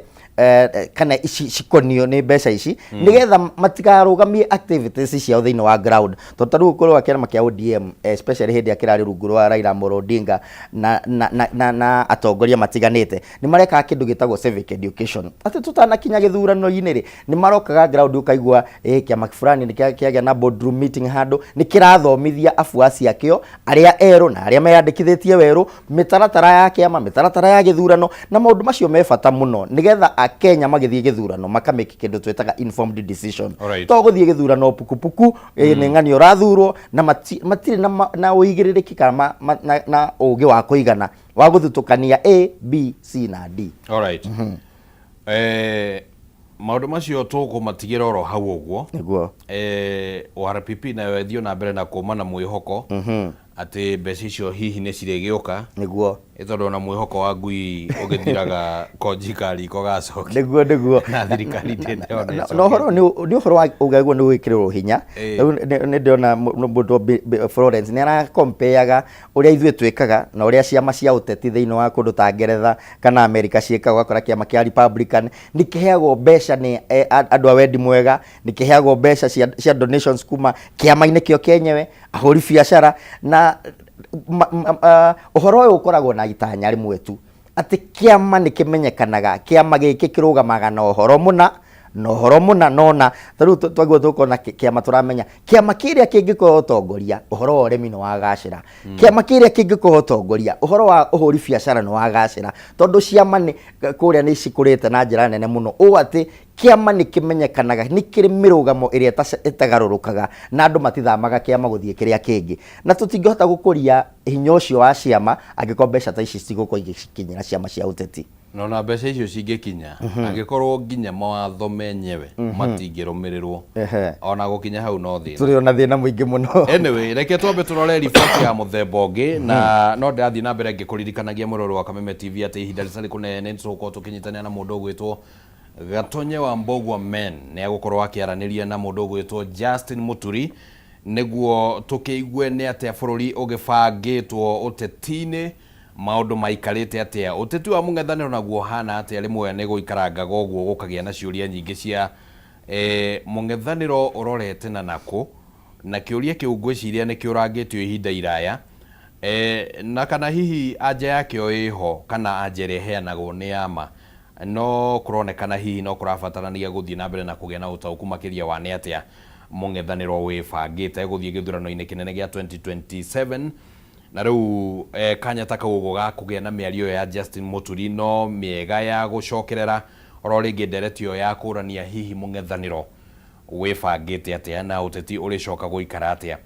kana cikonio nĩ mbeca ici nĩgetha matigarũgamie activities ciao thĩinĩ wa ground tondũ rĩu ũkorwo kĩama kĩa ODM especially hĩndĩ akĩrarĩ rungu rwa Raila Amolo Odinga na atongoria matiganĩte nĩ marekaga kĩndũ gĩtagwo civic education atĩ tutanakinya gĩthurano-inĩ rĩ nĩ marokaga ground ũkaigua kĩama fulani nĩ kĩagĩa na boardroom meeting handũ nĩ kĩrathomithia afuasi akĩo arĩa erũ na arĩa meyandĩkithĩtie werũ mĩtaratara ya kĩama mĩtaratara ya gĩthurano na maũndũ macio me bata mũno nĩgetha Kenya magĩthiĩ gĩthurano makamake kĩndũ twĩtaga informed decision to gũthiĩ gĩthurano pukupuku nĩ ng'ani ũrathurwo na matirĩ na ũigĩrĩrĩki kana na ũgĩ wa kũigana wa gũthutũkania A, B, C na D. Alright. Maũndũ macio tũkũmatigĩra oro hau ũguo nĩguo RPP nayo ĩthiĩ na mbere na kũma na mwĩhoko atĩ mbeca icio hihi nĩ cirĩgĩũka nĩguo tondũ na mwĩhoko wa ngui ũgĩthiraga konjikari ko gacoki nĩguo na thirikari ndĩndĩona no horo nĩ ũhoro wa ũgagwo nĩ gwĩkĩrĩrwo hinya nĩ ndĩona mũndũ Florence nĩ arakompeaga ũrĩa ithuĩ twĩkaga na ũrĩa ciama cia ũteti thĩinĩ wa kũndũ ta Ngeretha kana Amerika ciĩkaga ũgakora kĩama kĩa Republican nĩ kĩheagwo mbeca nĩ andũ a wendi mwega nĩ kĩheagwo mbeca cia donations kuma kĩama-inĩ kĩo kĩenyewe ahũri biacara na ũhoro ũyũ ũkoragwo na itanya rĩmwe tu atĩ kĩama nĩ kĩmenyekanaga kĩama gĩkĩ kĩrũgamaga na ũhoro mũna nona tarĩu twaguo tũkona kĩama tũramenya kĩama kĩrĩa kĩngĩkorwo ũtongoria ũhoro wa ũrĩmi nĩ wagacĩra kĩama kĩrĩa kĩngĩkorwo ũtongoria ũhoro wa ũhũri biacara nĩ wagacĩra tondũ ciama kũrĩa nĩ cikũrĩte na njĩra nene mũno ũũ atĩ kĩama nĩ kĩmenyekanaga nĩ kĩrĩ mĩrũgamo ĩrĩa ĩtagarũrũkaga na andũ matithamaga kĩama gũthiĩ kĩrĩa kĩngĩ na tũtingĩhota gũkũria hinya ũcio wa ciama angĩkorwo mbeca ta ici cigũkorwo igĩkinyĩra ciama cia ũteti na mbeca icio cingĩkinya angĩkorwo nginya mawatho menyewe matingĩrũmĩrĩrwo ona gũkinya hau no thĩna tũrĩ ona thĩna mũingĩ mũno anyway reke twambe tũrore riboti ya mũthemba ũngĩ na no ndathiĩ na mbere ngĩkũririkanagia mũrori wa Kameme TV atĩ ihinda rĩtarĩ kũnene nĩtũgũkorwo tũkĩnyitanĩra na mũndũ ũgwĩtwo Gatonye wa Mbogwa Men nĩ agũkorwo akĩaranĩria na mũndũ ũgwĩtwo Justin Muturi nĩguo tũkĩigue nĩ atĩa bũrũri ũgĩbangĩtwo ũteti-inĩ maũndũ maikarĩte atĩa ũteti wa mũng'ethanĩro naguo hana atĩa rĩmwe nĩ gũikarangaga ũguo gũkagĩa na ciũria nyingĩ cia mũng'ethanĩro ũrorete na nakũ na kĩũria kĩu ngwĩciria nĩ kĩũrangĩtio ihinda iraya na kana hihi anja yakĩo ĩho kana anja ĩrĩa ĩheanagwo nĩ yama no kũronekana hihi no kũrabatarania gũthiĩ na mbere na kũgĩa na ũtaũku makĩria wa nĩ atĩa mũng'ethanĩro wĩbangĩte gũthiĩ gĩthurano-inĩ kĩnene gĩa 2027 na rĩu kanya ta kau ũguo ga kũgĩa na mĩario ya Justin Muturi no mĩega ya gũcokerera oro rĩngĩ nderetio ya kũrania hihi mũng'ethanĩro wĩbangĩte atĩa na ũteti ũrĩcoka gũikara atĩa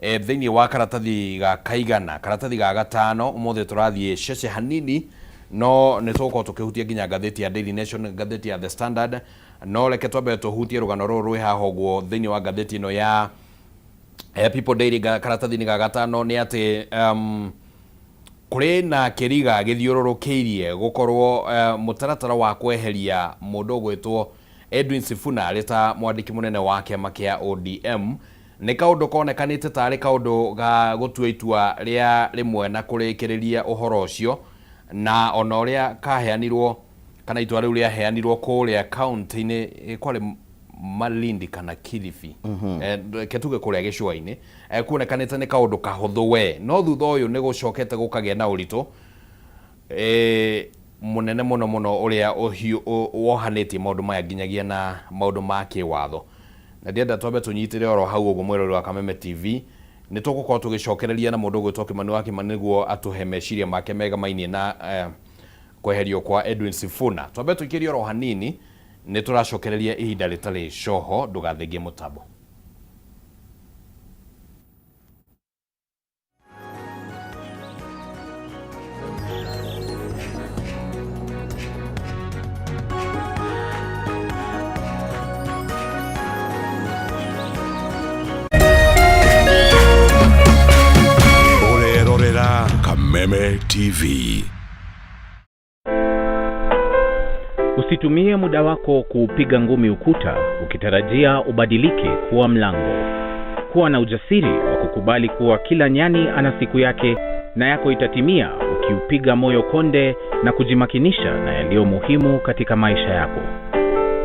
thĩinĩ wa karatathi ga kaigana karatathi ga gatano ũmũthĩ tũrathiĩ cece hanini no nĩ tũgũkorwo tũkĩhutia nginya ngathĩti ya Daily Nation ngathĩti ya The Standard no reke twambe tũhutie rũgano rũrũ rwĩ haha ũguo thĩinĩ wa ngathĩti ĩno ya People Daily karatathi-inĩ ga gatano nĩ atĩ kũrĩ na kĩriga gĩthiũrũrũkĩirie gũkorwo mũtaratara wa kweheria mũndũ ũgwĩtwo Edwin Sifuna arĩ ta mwandĩki mũnene wa kĩama kĩa ODM nä kaå konekanite tarä kaå ga gåtua itua rĩa rĩmwe na kũrĩkĩrĩria ũhoro ũcio, na ona ũrĩa kaheanirwo kana itua rĩu rĩaheanirwo kũrĩa kaunti-inĩ kwarĩ Malindi kana Kilifi, ketuge kũrĩa gĩcũa-inĩ, kuonekanĩte nĩ kaũndũ kahũthũ we, no thutha ũyũ nĩ gũcokete gũkagĩa na ũritũ mũnene mũno ũrĩa wohanĩtie maũndũ maya nginyagia na maũndũ ma kĩwatho. Na ndienda twambe tũnyitĩre oro hau ũguo mwĩrori wa Kameme TV, nĩ tũgũkorwo tũgĩcokereria na mũndũ ũgwĩtwo Kĩmani wa Kĩmani nĩguo atũhe meciria make megamainie na kweherio kwa Edwin Sifuna. Twambe tũikĩrie oro hanini, nĩ tũracokereria ihinda rĩtarĩ coho, ndũgathengie mũtambo. Kameme TV. Usitumie muda wako kupiga ngumi ukuta ukitarajia ubadilike kuwa mlango. Kuwa na ujasiri wa kukubali kuwa kila nyani ana siku yake, na yako itatimia ukiupiga moyo konde na kujimakinisha na yaliyo muhimu katika maisha yako.